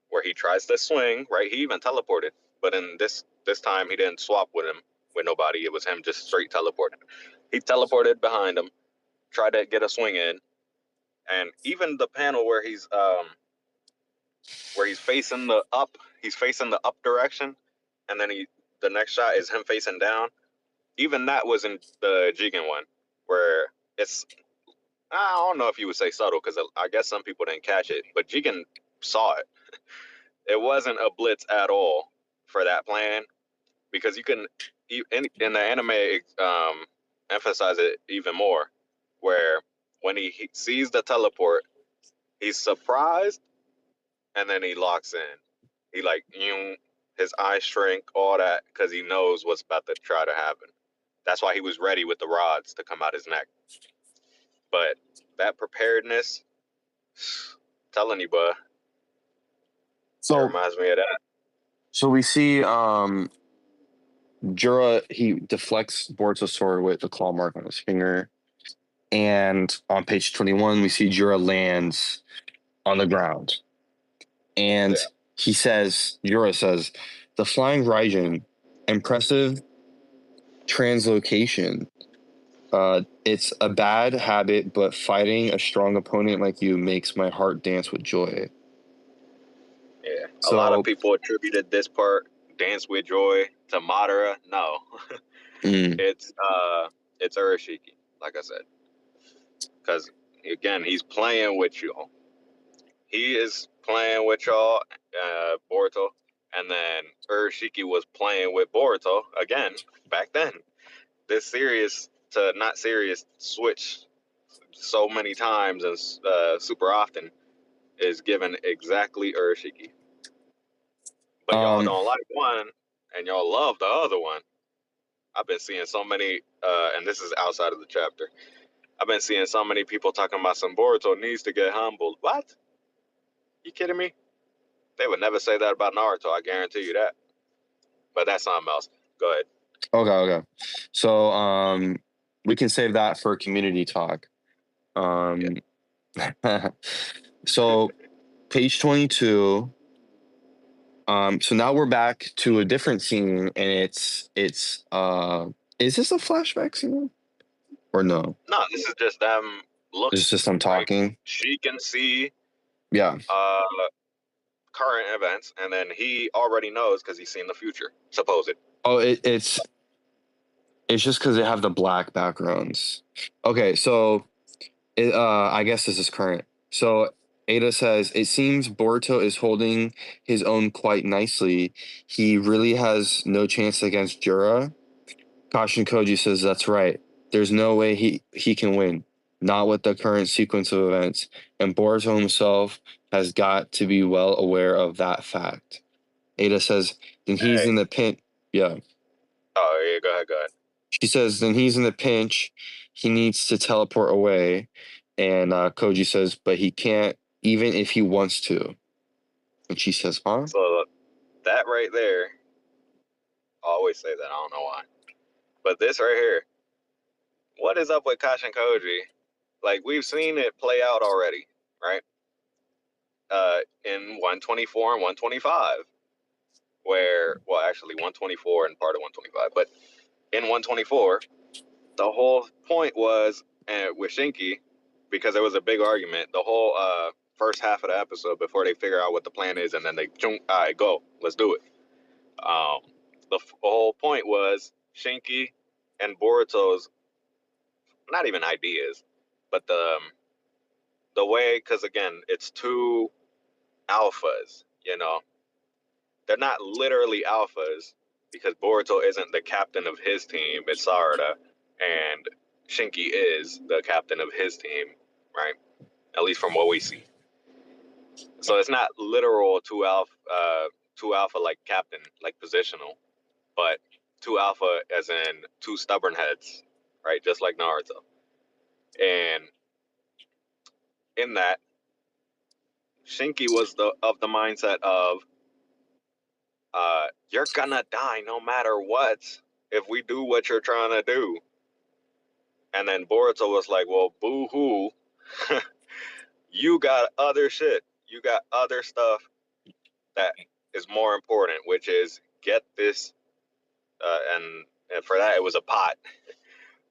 where he tries to swing. Right, he even teleported, but in this time he didn't swap with him with nobody. It was him just straight teleporting. He teleported behind him, tried to get a swing in, and even the panel where he's facing the up direction, and then the next shot is him facing down. Even that was in the Jigen one, where it's I don't know if you would say subtle because I guess some people didn't catch it, but Jigen saw it. It wasn't a blitz at all for that plan because you can in the anime emphasize it even more, where when he sees the teleport, he's surprised and then he locks in. He his eyes shrink, all that, because he knows what's about to try to happen. That's why he was ready with the rods to come out his neck. But that preparedness, telling you, bud, it So reminds me of that. so we see Jura, he deflects Boruto's sword with the claw mark on his finger. And on page 21, we see Jura lands on the ground. And Yeah, Jura says, the flying Raijin, impressive translocation. It's a bad habit, but fighting a strong opponent like you makes my heart dance with joy. yeah. A lot of So, people attributed this part, "Dance with Joy," to Madara. No, mm, it's Urashiki, like I said, because again, he's playing with you. He is playing with y'all, Boruto, and then Urashiki was playing with Boruto again back then. This serious to not serious switch so many times and super often is given exactly Urashiki. But y'all um, don't like one and y'all love the other one. I've been seeing so many, and this is outside of the chapter. I've been seeing so many people talking about some Boruto needs to get humbled. What? You kidding me? They would never say that about Naruto. I guarantee you that. But that's something else. Go ahead. Okay. So we can save that for community talk. Yeah. So page 22. So now we're back to a different scene, and it's is this a flashback scene or no? No, this is just them looking. It's just I'm Right? talking. She can see Yeah. current events, and then he already knows because he's seen the future. Suppose it. Oh, it's just because they have the black backgrounds. Okay, so I guess this is current. So Ada says it seems Boruto is holding his own quite nicely. He really has no chance against Jura. Kashin Koji says that's right. There's no way he can win. Not with the current sequence of events. And Boruto himself has got to be well aware of that fact. Ada says, then he's Hey. in the pin. Yeah. Oh, yeah, go ahead. She says, then he's in the pinch. He needs to teleport away. And Koji says, but he can't, even if he wants to. And she says, huh? So that right there, I always say that. I don't know why. But this right here, what is up with Kashin Koji? Like, we've seen it play out already, right? In 124 and 125, where, well, actually 124 and part of 125, but in 124, the whole point was with Shinki, because there was a big argument, the whole first half of the episode before they figure out what the plan is, and then they, all right, go, let's do it. The whole point was Shinki and Boruto's, not even ideas, but the way, because again, it's two alphas, you know. They're not literally alphas because Boruto isn't the captain of his team, it's Sarada, and Shinki is the captain of his team, right? At least from what we see. So it's not literal two alpha like captain, like positional, but two alpha as in two stubborn heads, right? Just like Naruto. And in that, Shinki was of the mindset of you're gonna die no matter what if we do what you're trying to do. And then Boruto was like, well, boo hoo. You got other shit. You got other stuff that is more important, which is get this, and for that it was a pot,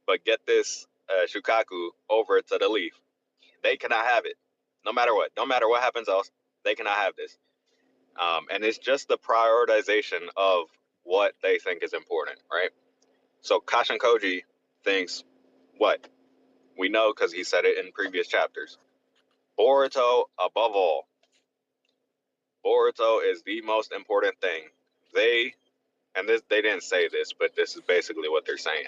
but get this Shukaku over to the Leaf. They cannot have it, no matter what. No matter what happens else, they cannot have this. And it's just the prioritization of what they think is important, right? So Kashin Koji thinks what? We know because he said it in previous chapters. Boruto above all. Boruto is the most important thing. They didn't say this, but this is basically what they're saying.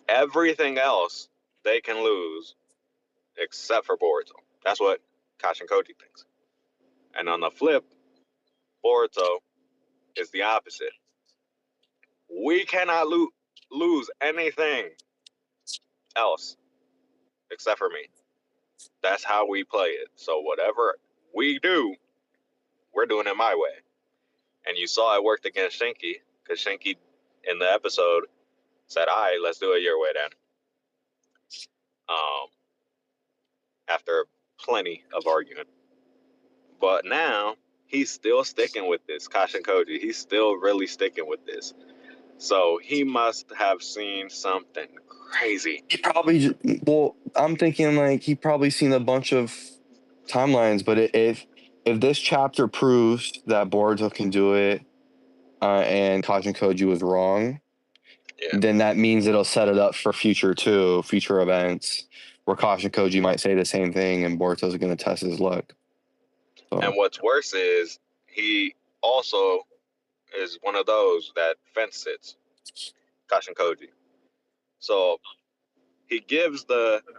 Everything else they can lose except for Boruto. That's what Kashin Koji thinks. And on the flip, Boruto is the opposite. We cannot lose anything else except for me. That's how we play it. So whatever we do, we're doing it my way. And you saw it worked against Shinki, because Shinki in the episode said, all right, let's do it your way then. After plenty of argument. But now he's still sticking with this, Kashin Koji. He's still really sticking with this. So he must have seen something crazy. He probably, well, I'm thinking like he probably seen a bunch of timelines, but if this chapter proves that Boruto can do it, and Kashin Koji was wrong, then that means it'll set it up for future events where Kashin Koji might say the same thing and Boruto's going to test his luck. So. And what's worse is he also is one of those that fence sits, Kashin Koji. So he gives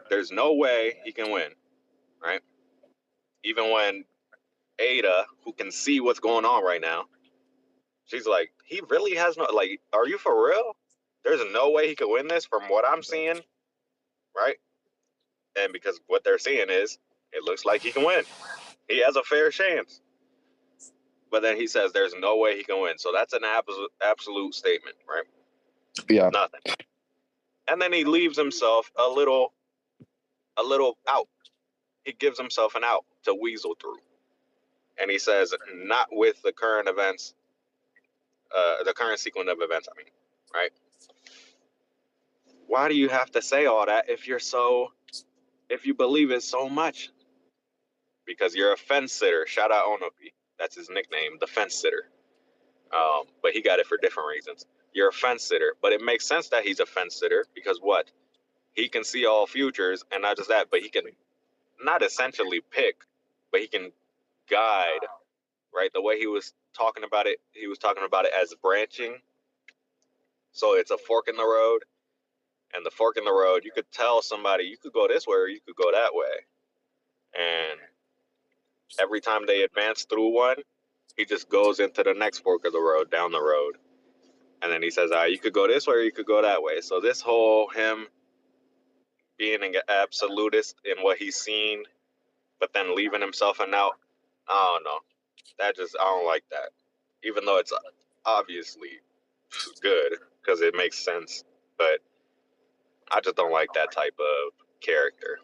there's no way he can win, right? Even when Ada, who can see what's going on right now, she's like, he really has no, like, are you for real? There's no way he could win this from what I'm seeing, right? And because what they're seeing is, it looks like he can win. He has a fair chance. But then he says there's no way he can win. So that's an absolute statement, right? Yeah. Nothing. And then he leaves himself a little out. He gives himself an out to weasel through. And he says, not with the current events, the current sequence of events, I mean, right? Why do you have to say all that if you believe it so much? Because you're a fence sitter. Shout out Onopi. That's his nickname, the fence sitter. But he got it for different reasons. You're a fence sitter, but it makes sense that he's a fence sitter because what? He can see all futures, and not just that, but he can not essentially pick, but he can guide, right? The way he was talking about it as branching. So it's a fork in the road, and the fork in the road, you could tell somebody you could go this way or you could go that way. And every time they advance through one, he just goes into the next fork of the road, down the road. And then he says, all right, you could go this way or you could go that way. So this whole him being an absolutist in what he's seen, but then leaving himself an out, I don't know. I don't like that. Even though it's obviously good because it makes sense, but I just don't like that type of character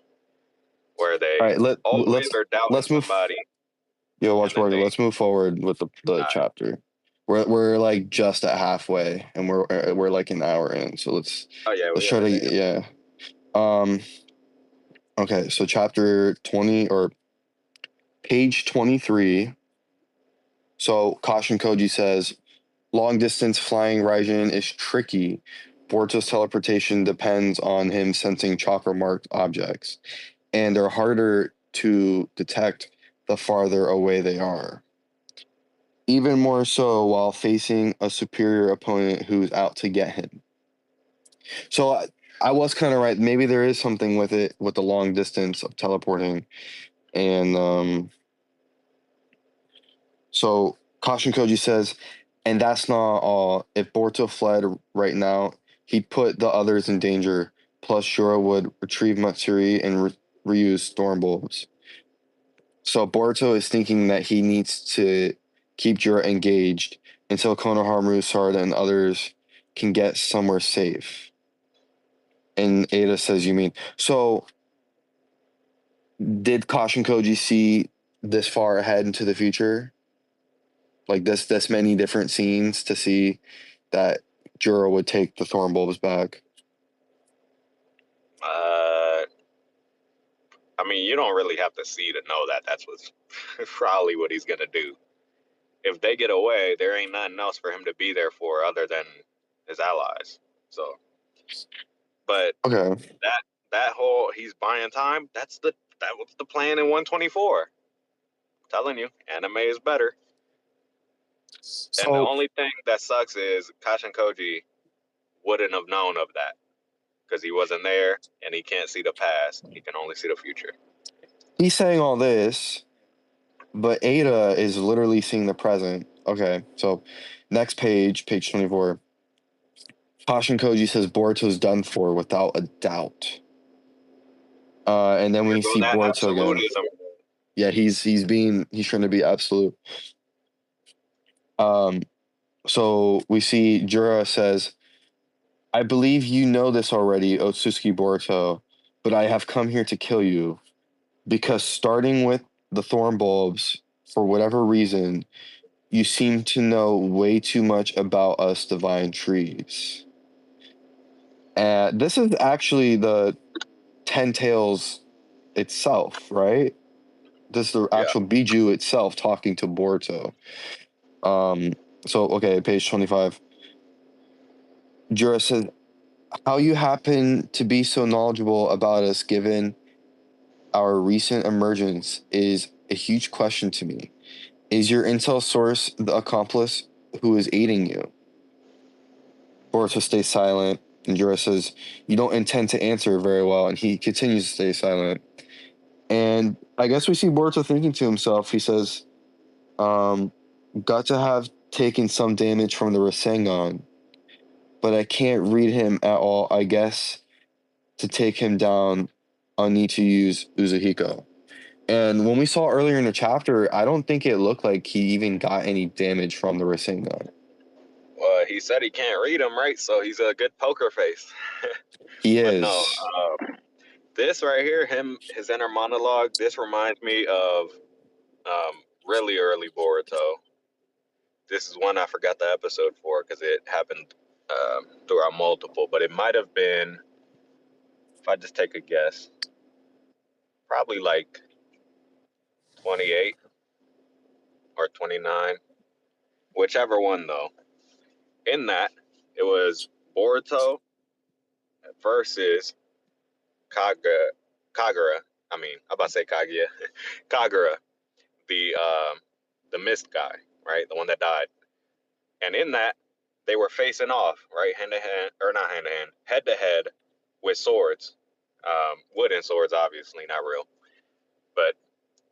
where they All right. always are doubting Let's move. somebody. Yo, And watch then Morgan. Let's move forward with the chapter. We're like just at halfway, and we're like an hour in. So let's try to yeah. Okay, so chapter 20 or page 23. So Kashin Koji says, long distance flying Raijin is tricky. Boruto's teleportation depends on him sensing chakra marked objects, and they're harder to detect the farther away they are. Even more so while facing a superior opponent who's out to get him. So I was kind of right. Maybe there is something with it, with the long distance of teleporting. And so Kashin Koji says, and that's not all. If Boruto fled right now, he'd put the others in danger. Plus, Shura would retrieve Matsuri and reuse storm bulbs. So Boruto is thinking that he needs to keep Jura engaged until Konohamaru, Sarada, and others can get somewhere safe. And Ada says, you mean. So did Kashin Koji see this far ahead into the future? Like this many different scenes to see that Jura would take the thorn bulbs back? I mean, you don't really have to see to know that that's what's probably what he's gonna do. If they get away, there ain't nothing else for him to be there for other than his allies. So, but Okay. that whole he's buying time. That was the plan in 124. Telling you, anime is better. And the only thing that sucks is Kashin Koji wouldn't have known of that because he wasn't there and he can't see the past. He can only see the future. He's saying all this, but Ada is literally seeing the present. Okay, so next page 24. Kashin Koji says Boruto's done for without a doubt. And then we see Boruto again. Yeah, he's trying to be absolute. So we see Jura says, I believe you know this already, Otsutsuki Boruto, but I have come here to kill you. Because starting with the thorn bulbs, for whatever reason, you seem to know way too much about us divine trees. And this is actually the Ten Tails itself, right? This is the actual Biju itself talking to Boruto. So, okay, page 25. Jura says, how you happen to be so knowledgeable about us given our recent emergence is a huge question to me. Is your intel source the accomplice who is aiding you? Boruto stays silent, and Jura says, you don't intend to answer very well, and he continues to stay silent. And I guess we see Boruto thinking to himself, he says, got to have taken some damage from the Rasengan, but I can't read him at all. I guess to take him down, I'll need to use Uzuhiko. And when we saw earlier in the chapter, I don't think it looked like he even got any damage from the Rasengan. Well, he said he can't read him, right? So he's a good poker face. He But no, is. this right here, his inner monologue, this reminds me of really early Boruto. This is one I forgot the episode for because it happened throughout multiple, but it might have been, if I just take a guess, probably like 28 or 29, whichever one though. In that, it was Boruto versus Kaga, Kagura. I mean, I'm about to say Kaguya. Kagura, the mist guy, right? The one that died. And in that, they were facing off, right? Hand to hand, or not hand to hand, head to head with swords. Wooden swords, obviously, not real. But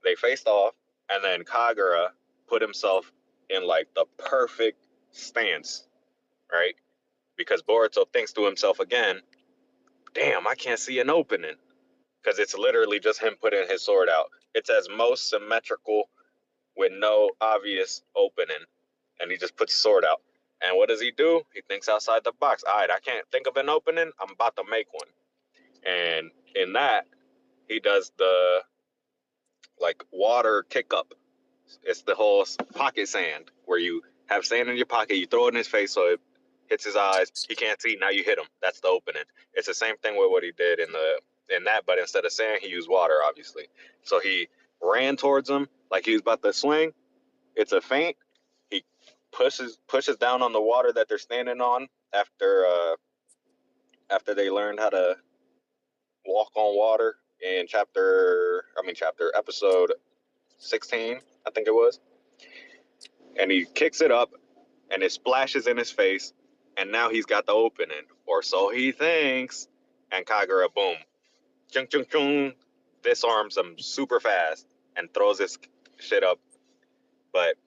they faced off, and then Kagura put himself in like the perfect stance, right? Because Boruto thinks to himself again, damn, I can't see an opening. Because it's literally just him putting his sword out. It's as most symmetrical with no obvious opening. And he just puts his sword out. And what does he do? He thinks outside the box. All right, I can't think of an opening. I'm about to make one. And in that, he does the like water kick up. It's the whole pocket sand where you have sand in your pocket, you throw it in his face so it hits his eyes. He can't see. Now you hit him. That's the opening. It's the same thing with what he did in that, but instead of sand, he used water, obviously. So he ran towards him like he was about to swing. It's a feint. He pushes down on the water that they're standing on after they learned how to walk on water in episode 16, I think it was. And he kicks it up and it splashes in his face, and now he's got the opening, or so he thinks. And Kagura, boom, chung chung chung, disarms him super fast and throws his shit up. But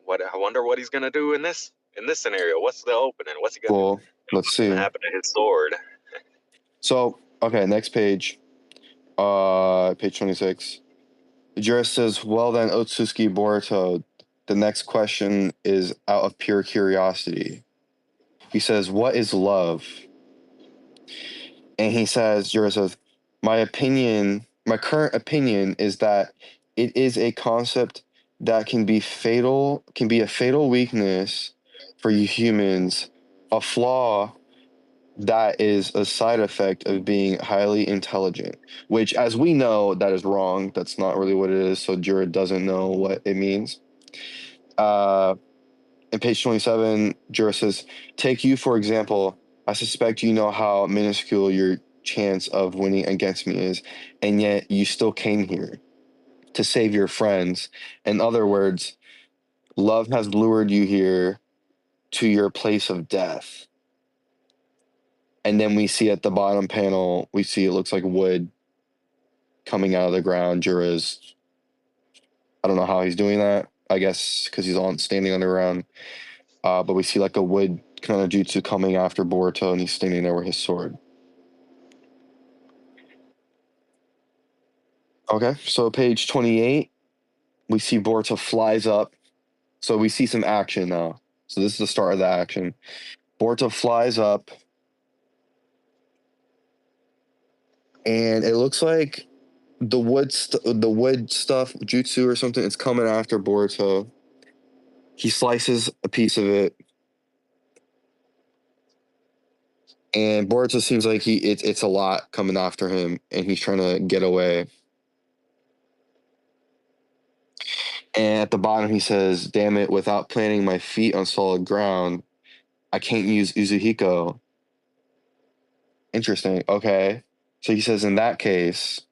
I wonder what he's gonna do in this scenario. What's the opening? What's he gonna? Well, let's What's gonna see. happen to his sword? So, okay, next page. Page 26. Jiraiya says, well then, Otsutsuki Boruto, the next question is out of pure curiosity. He says, what is love? And he says, Jiraiya says, my current opinion is that it is a concept that can be a fatal weakness for you humans, a flaw that is a side effect of being highly intelligent, which, as we know, that is wrong. That's not really what it is. So Jura doesn't know what it means. In page 27, Jura says, take you, for example. I suspect you know how minuscule your chance of winning against me is, and yet you still came here to save your friends. In other words, love has lured you here to your place of death. And then we see at the bottom panel, we see it looks like wood coming out of the ground. Jura's, I don't know how he's doing that. I guess because he's standing underground. But we see like a wood kind of jutsu coming after Boruto, and he's standing there with his sword. Okay, so page 28, we see Boruto flies up. So we see some action now. So this is the start of the action. Boruto flies up, and it looks like the wood stuff, jutsu or something, it's coming after Boruto. He slices a piece of it, and Boruto seems like it's a lot coming after him, and he's trying to get away. And at the bottom, he says, "Damn it! Without planting my feet on solid ground, I can't use Uzuhiko." Interesting. Okay, so he says in that case,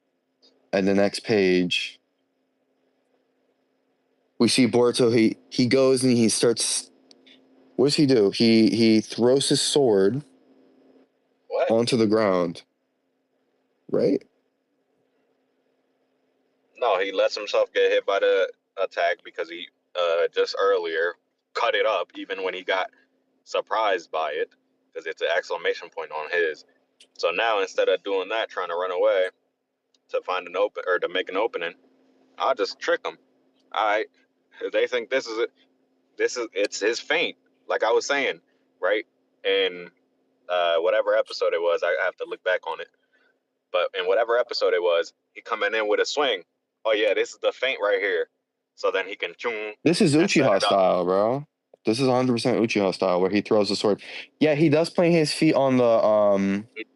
at the next page, we see Boruto. He goes and he starts. What does he do? He throws his sword What? onto the ground, right? No, he lets himself get hit by the attack because he just earlier cut it up, even when he got surprised by it, because it's an exclamation point on his. So now instead of doing that, trying to run away to find an open or to make an opening, I'll just trick them. All right, they think this is it. It's his feint, like I was saying, right? And whatever episode it was, I have to look back on it. But in whatever episode it was, he coming in with a swing. Oh yeah, this is the feint right here. So then he can chung This is and set Uchiha it up. style, bro. This is 100% Uchiha style where he throws the sword. Yeah, he does plant his feet on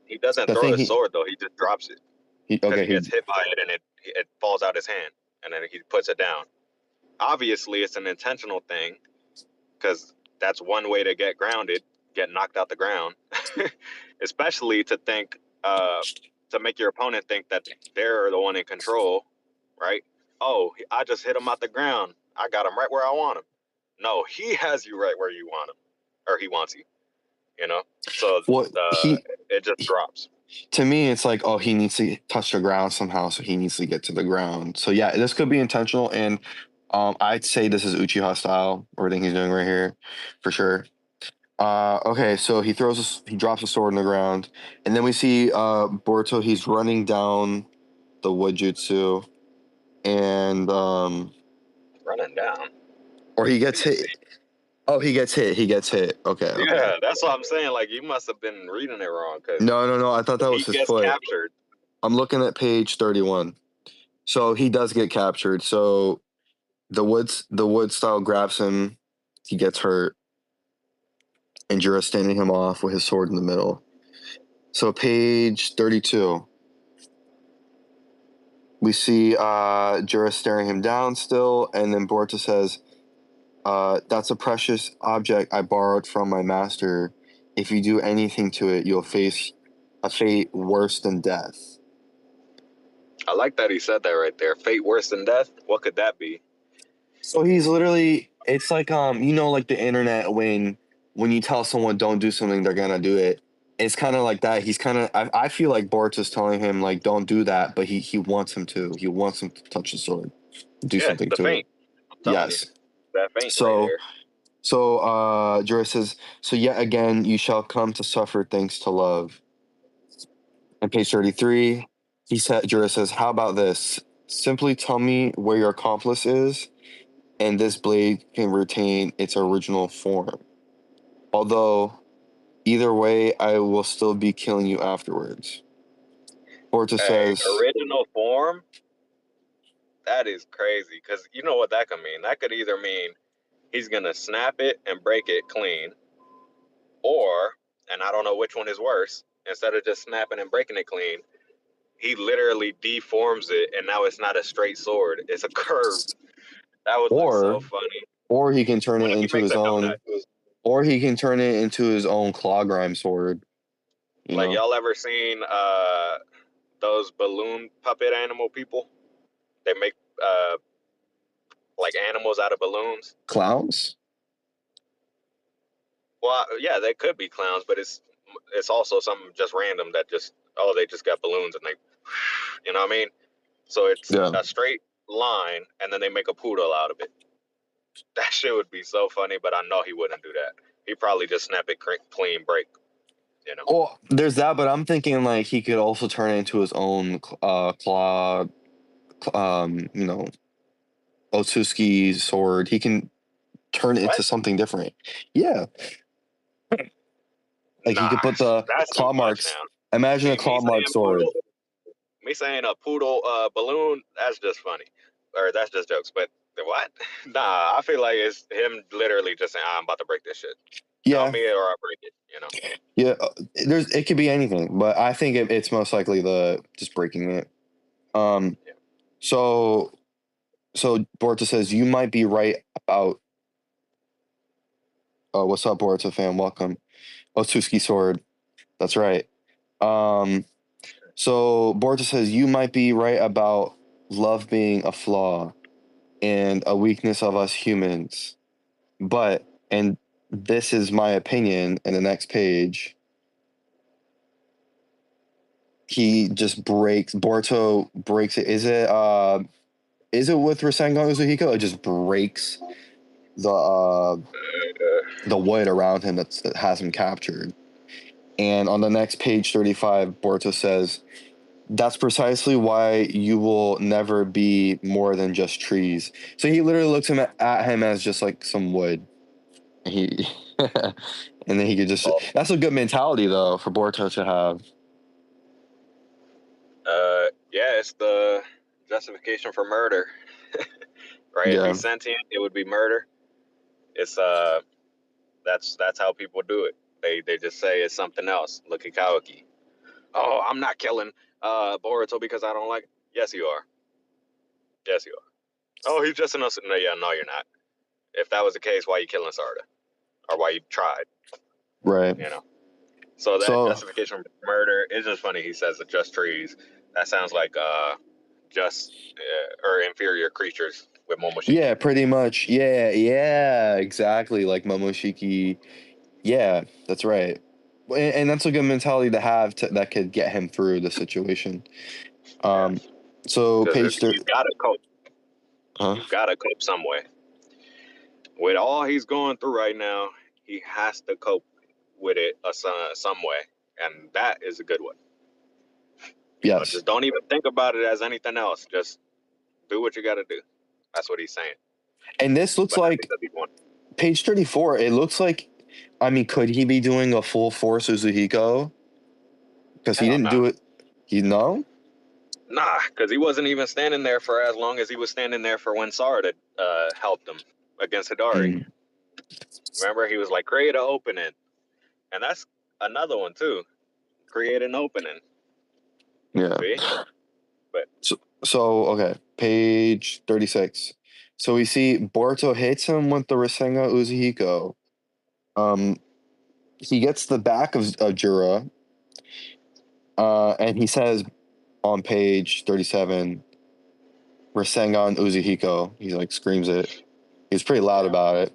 He doesn't the throw thing his sword though. He just drops it because okay, he gets hit by it and it falls out his hand and then he puts it down. Obviously, it's an intentional thing because that's one way to get grounded, get knocked out the ground, especially to think to make your opponent think that they're the one in control, right? Oh, I just hit him out the ground. I got him right where I want him. No, he has you right where you want him, or he wants you. You know, so what it just drops. to me it's like, oh, he needs to touch the ground somehow, so he needs to get to the ground. So yeah, this could be intentional, and I'd say this is Uchiha style, everything he's doing right here, for sure. Okay, so he drops a sword in the ground, and then we see Boruto. He's running down the wood jutsu, and Running down. or he gets hit. Oh, he gets hit. He gets hit. Okay, okay. Yeah, that's what I'm saying. Like you must have been reading it wrong because No. I thought that was he his gets foot. captured. I'm looking at page 31. So he does get captured. So the wood style grabs him. He gets hurt, and Jura's standing him off with his sword in the middle. So page 32. We see Jura staring him down still, and then Boruto says, that's a precious object I borrowed from my master. If you do anything to it, you'll face a fate worse than death. I like that he said that right there. Fate worse than death. What could that be? So he's literally, it's like like the internet when you tell someone don't do something, they're gonna do it. It's kind of like that. He's kind of, I feel like Boruto's telling him like don't do that, but he wants him to. He wants him to touch the sword, do Yeah, something the to it. feint. I'm telling Yes. you, that feint right So there. So Jorah says, so yet again you shall come to suffer thanks to love. On page 33, Jorah says, how about this? Simply tell me where your accomplice is, and this blade can retain its original form. Although, either way, I will still be killing you afterwards. Boruto Hey, says, original form. That is crazy because you know what that could mean. That could either mean he's gonna snap it and break it clean, or, and I don't know which one is worse. Instead of just snapping and breaking it clean, he literally deforms it, and now it's not a straight sword; it's a curved. That would look so or funny or he can turn when it he into makes his a own, donut. or he can turn it into his own claw grime sword. You Like know, y'all ever seen those balloon puppet animal people? They make uh like animals out of balloons. clowns. Well, yeah, they could be clowns, but it's also something just random that just they just got balloons and they, you know what I mean? So it's Yeah. a straight line, and then they make a poodle out of it. That shit would be so funny, but I know he wouldn't do that. He'd probably just snap it clean break. You know? Well, there's that, but I'm thinking like he could also turn it into his own claw, Otsutsuki sword. He can turn it What? into something different. Yeah, like he Nah, could put the that's too claw much marks. now. Imagine a See, claw mark sword. me saying a poodle balloon, that's just funny, or that's just jokes. But what? Nah, I feel like it's him literally just saying, "I'm about to break this shit. Tell Yeah, me or I break it." You know? yeah. It could be anything, but I think it's most likely the just breaking it. Yeah. So Boruto says you might be right about. What's up, Boruto fan? Welcome. Otsutsuki sword. That's right. Um, So Boruto says you might be right about love being a flaw and a weakness of us humans, but and this is my opinion. In the next page, he just breaks. Boruto breaks it. Is it with Rasengan Uzuhiko? It just breaks the Uh, the wood around him that has him captured. And on the next page 35, Boruto says, "That's precisely why you will never be more than just trees." So he literally looks at him as just like some wood. And he and then he could just. That's a good mentality though for Boruto to have. Yeah, it's the justification for murder, right? If Yeah. he's sentient, it would be murder. It's that's how people do it. They just say it's something else. Look at Kawaki. Oh, I'm not killing Boruto because I don't like. Yes, you are. Yes, you are. Oh, he's just innocent. No, yeah, no, you're not. If that was the case, why you killing Sarda, or why you tried? Right. You know. So that So justification for murder is just funny. He says the just trees. That sounds like just or inferior creatures with Momoshiki. yeah, pretty much. Yeah, exactly. Like Momoshiki. Yeah, that's right. And that's a good mentality to have that could get him through the situation. Yes, So because page you gotta cope. huh? You gotta cope some way. With all he's going through right now, he has to cope with it some way, and that is a good one. Yes. Just don't even think about it as anything else. Just do what you got to do. That's what he's saying. And this looks But not like because he won. page 34. It looks like, I mean, could he be doing a full force Uzuhiko? Because he Hell didn't nah. do it. You know? Nah, because he wasn't even standing there for as long as he was standing there for when Sarda helped him against Hidari. Mm, Remember, he was like, create an opening. And that's another one, too. Create an opening. yeah. See? But So okay, page 36. So we see Boruto hits him with the Rasengan Uzuhiko. Um, he gets the back of Jura, and he says on page 37, Rasengan Uzuhiko. He like screams it. He's pretty loud yeah. about it.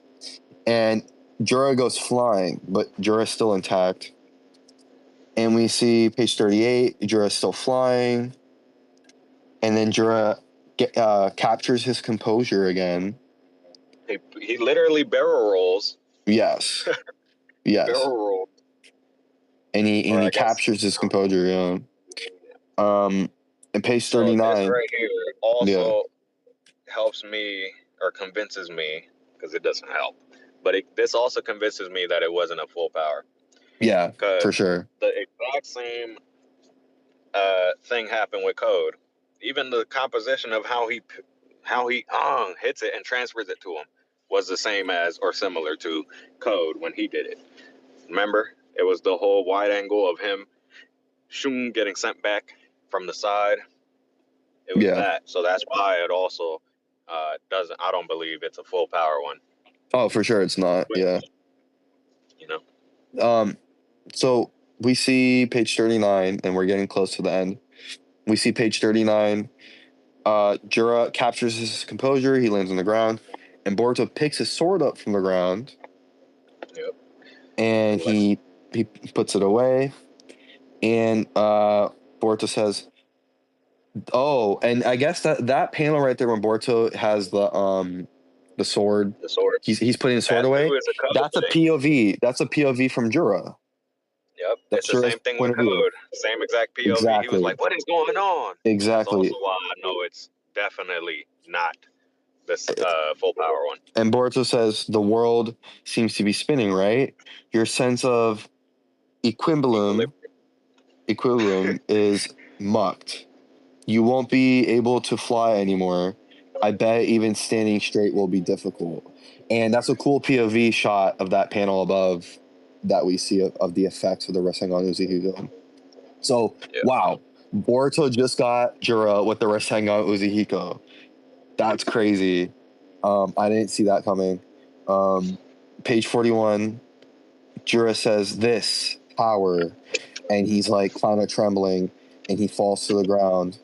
And Jura goes flying, but Jura's still intact. And we see page 38, Jura's still flying. And then Jura captures his composure again. He literally barrel rolls. Yes. He Yes. barrel rolled. And Or he I guess. captures his composure, yeah. And page So this 39, right here yeah. also helps me or convinces me, because it doesn't help, but this also convinces me that it wasn't a full power. Yeah, Because for sure. the exact same thing happened with Code. Even the composition of how he hits it and transfers it to him was the same as or similar to Code when he did it. Remember, it was the whole wide angle of him getting sent back from the side. It was Yeah. that. So that's why it also doesn't. I don't believe it's a full power one. Oh, for sure it's not. But, Yeah. you know. So we see page 39 and we're getting close to the end. We see page 39. Jura captures his composure, he lands on the ground, and Boruto picks his sword up from the ground. Yep. And he puts it away. And Boruto says, "Oh," and I guess that panel right there when Boruto has the sword, The sword. he's putting the sword That away. too is a code That's a thing. POV. That's a POV from Jura. Yep. That's It's the Jura's same thing point with of view. code. Same exact POV. He was Exactly. like, "What is going on?" That's Exactly. also why I know it's definitely not this full power one. And Boruto says the world seems to be spinning, right? Your sense of equilibrium is mucked. You won't be able to fly anymore. I bet even standing straight will be difficult. And that's a cool POV shot of that panel above that we see of the effects of the Rasengan Uzuhiko. So, Yep. wow, Boruto just got Jura with the Rasengan Uzuhiko. That's crazy. I didn't see that coming. Page 41, Jura says, "This power," and he's like kind of trembling, and he falls to the ground.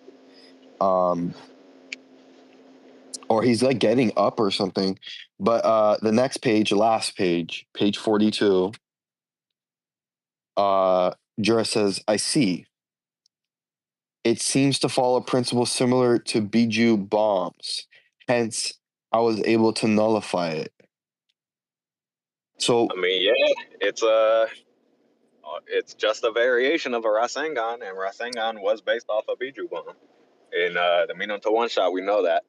Or he's like getting up or something. But the next page, last page, page 42, Jura says, "I see. It seems to follow a principle similar to Biju bombs. Hence, I was able to nullify it." So, I mean, yeah, it's It's just a variation of a Rasengan, and Rasengan was based off of Bijuban. In the Minato one shot, we know that.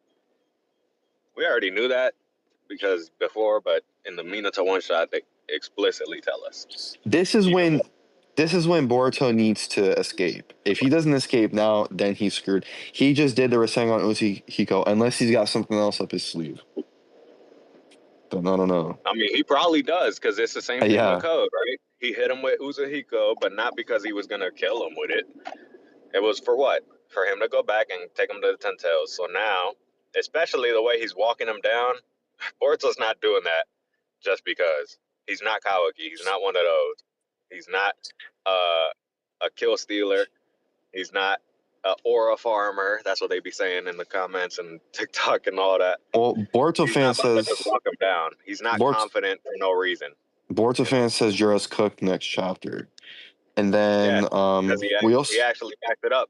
We already knew that because before, but in the Minato one shot, they explicitly tell us. This is Even when Boruto needs to escape. If he doesn't escape now, then he's screwed. He just did the Rasengan Uzuhiko, unless he's got something else up his sleeve. But I don't know. I mean, he probably does because it's the same thing Yeah. with Code, right? He hit him with Uzuhiko, but not because he was gonna kill him with it. It was for what? For him to go back and take him to the Ten Tails. So now, especially the way he's walking him down, Boruto's not doing that just because. He's not Kawaki. He's not one of those. He's not a kill stealer. He's not a aura farmer. That's what they be saying in the comments and TikTok and all that. Well, Boruto He's fan not about to says just walk him down. He's not confident for no reason. Boruto fan says Jura's cooked next chapter, and then Because we also he actually backed it up.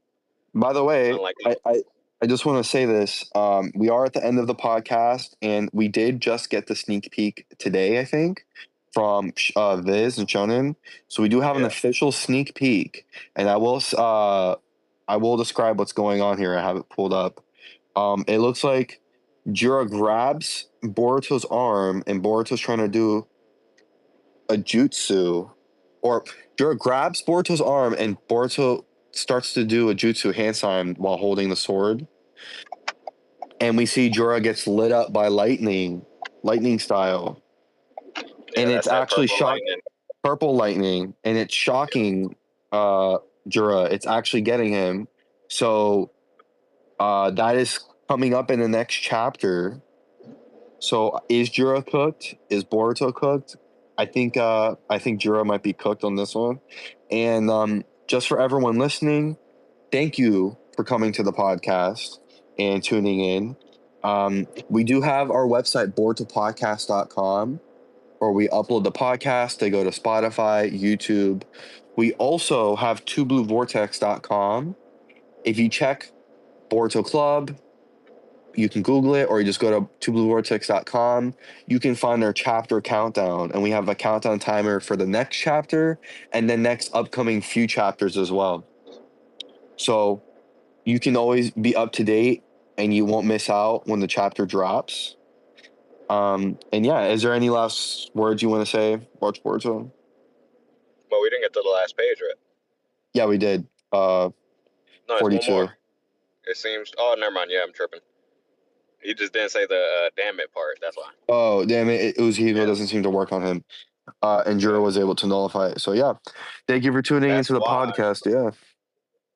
By the way, Unlike I just want to say this. We are at the end of the podcast, and we did just get the sneak peek today, I think, from Viz and Shonen. So we do have an official sneak peek, and I will describe what's going on here. I have it pulled up. It looks like Jura grabs Boruto's arm, and Boruto's trying to do a jutsu, or Jura grabs Boruto's arm, and Boruto starts to do a jutsu hand sign while holding the sword. And we see Jorah gets lit up by lightning style. And it's actually purple lightning, and it's shocking Jorah. It's actually getting him. So that is coming up in the next chapter. So is Jorah cooked? Is Boruto cooked? I think Jorah might be cooked on this one. And just for everyone listening, thank you for coming to the podcast and tuning in. We do have our website, boredtopodcast.com, where we upload the podcast. They go to Spotify, YouTube. We also have twobluevortex.com. If you check Boruto Club, you can Google it, or you just go to twobluevortex.com. You can find our chapter countdown, and we have a countdown timer for the next chapter and the next upcoming few chapters as well. So you can always be up to date, and you won't miss out when the chapter drops. And yeah, is there any last words you want to say about Boruto? Well, we didn't get to the last page, right? Yeah, we did. No, 42. it's one more. It seems. Oh, never mind. Yeah, I'm tripping. He just didn't say the damn it part. That's why. Oh, damn it. Uzuhiko doesn't seem to work on him. And Juro was able to nullify it. So yeah, thank you for tuning into the podcast. Yeah.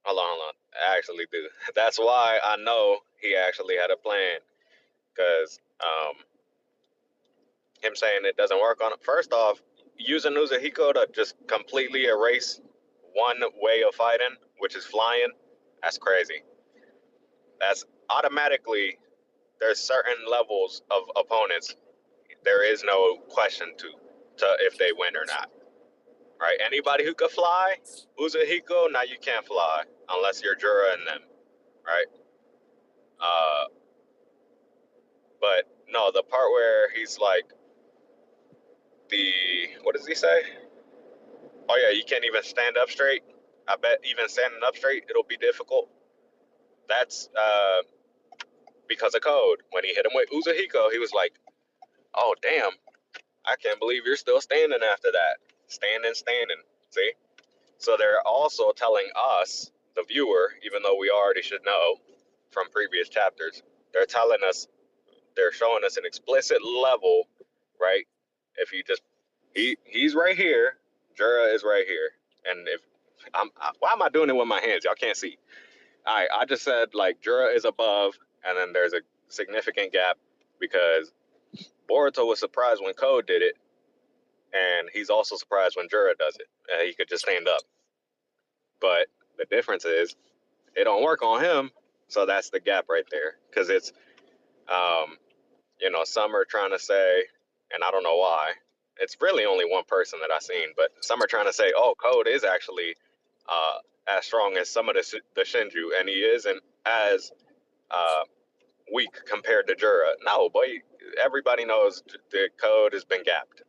Hold on. I actually do. That's why I know he actually had a plan. Because him saying it doesn't work on it. First off, using Uzuhiko to just completely erase one way of fighting, which is flying, that's crazy. That's automatically, there's certain levels of opponents. There is no question to if they win or not. Right? Anybody who could fly, Uzuhiko, now you can't fly unless you're Jura and them. Right? But no, the part where he's like, what does he say? Oh yeah, you can't even stand up straight. I bet even standing up straight, it'll be difficult. That's because of Code. When he hit him with Uzuhiko, he was like, oh damn, I can't believe you're still standing after that. Standing. See? So they're also telling us, the viewer, even though we already should know from previous chapters, they're showing us an explicit level, right? If you just, he's right here, Jura is right here. And why am I doing it with my hands? Y'all can't see. All right, I just said like Jura is above, and then there's a significant gap because Boruto was surprised when Code did it, and he's also surprised when Jura does it. He could just stand up. But the difference is it don't work on him, so that's the gap right there. Because it's, some are trying to say, and I don't know why. It's really only one person that I've seen, but some are trying to say, oh, Code is actually as strong as some of the Shinju, and he isn't as weak compared to Jura. No, boy, everybody knows the Code has been gapped.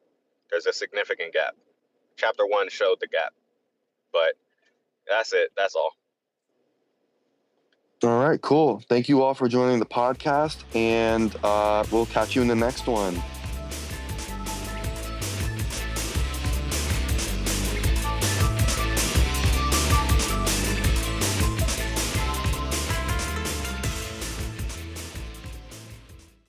There's a significant gap. Chapter 1 showed the gap. But that's it. That's all. All right, cool. Thank you all for joining the podcast, and we'll catch you in the next one.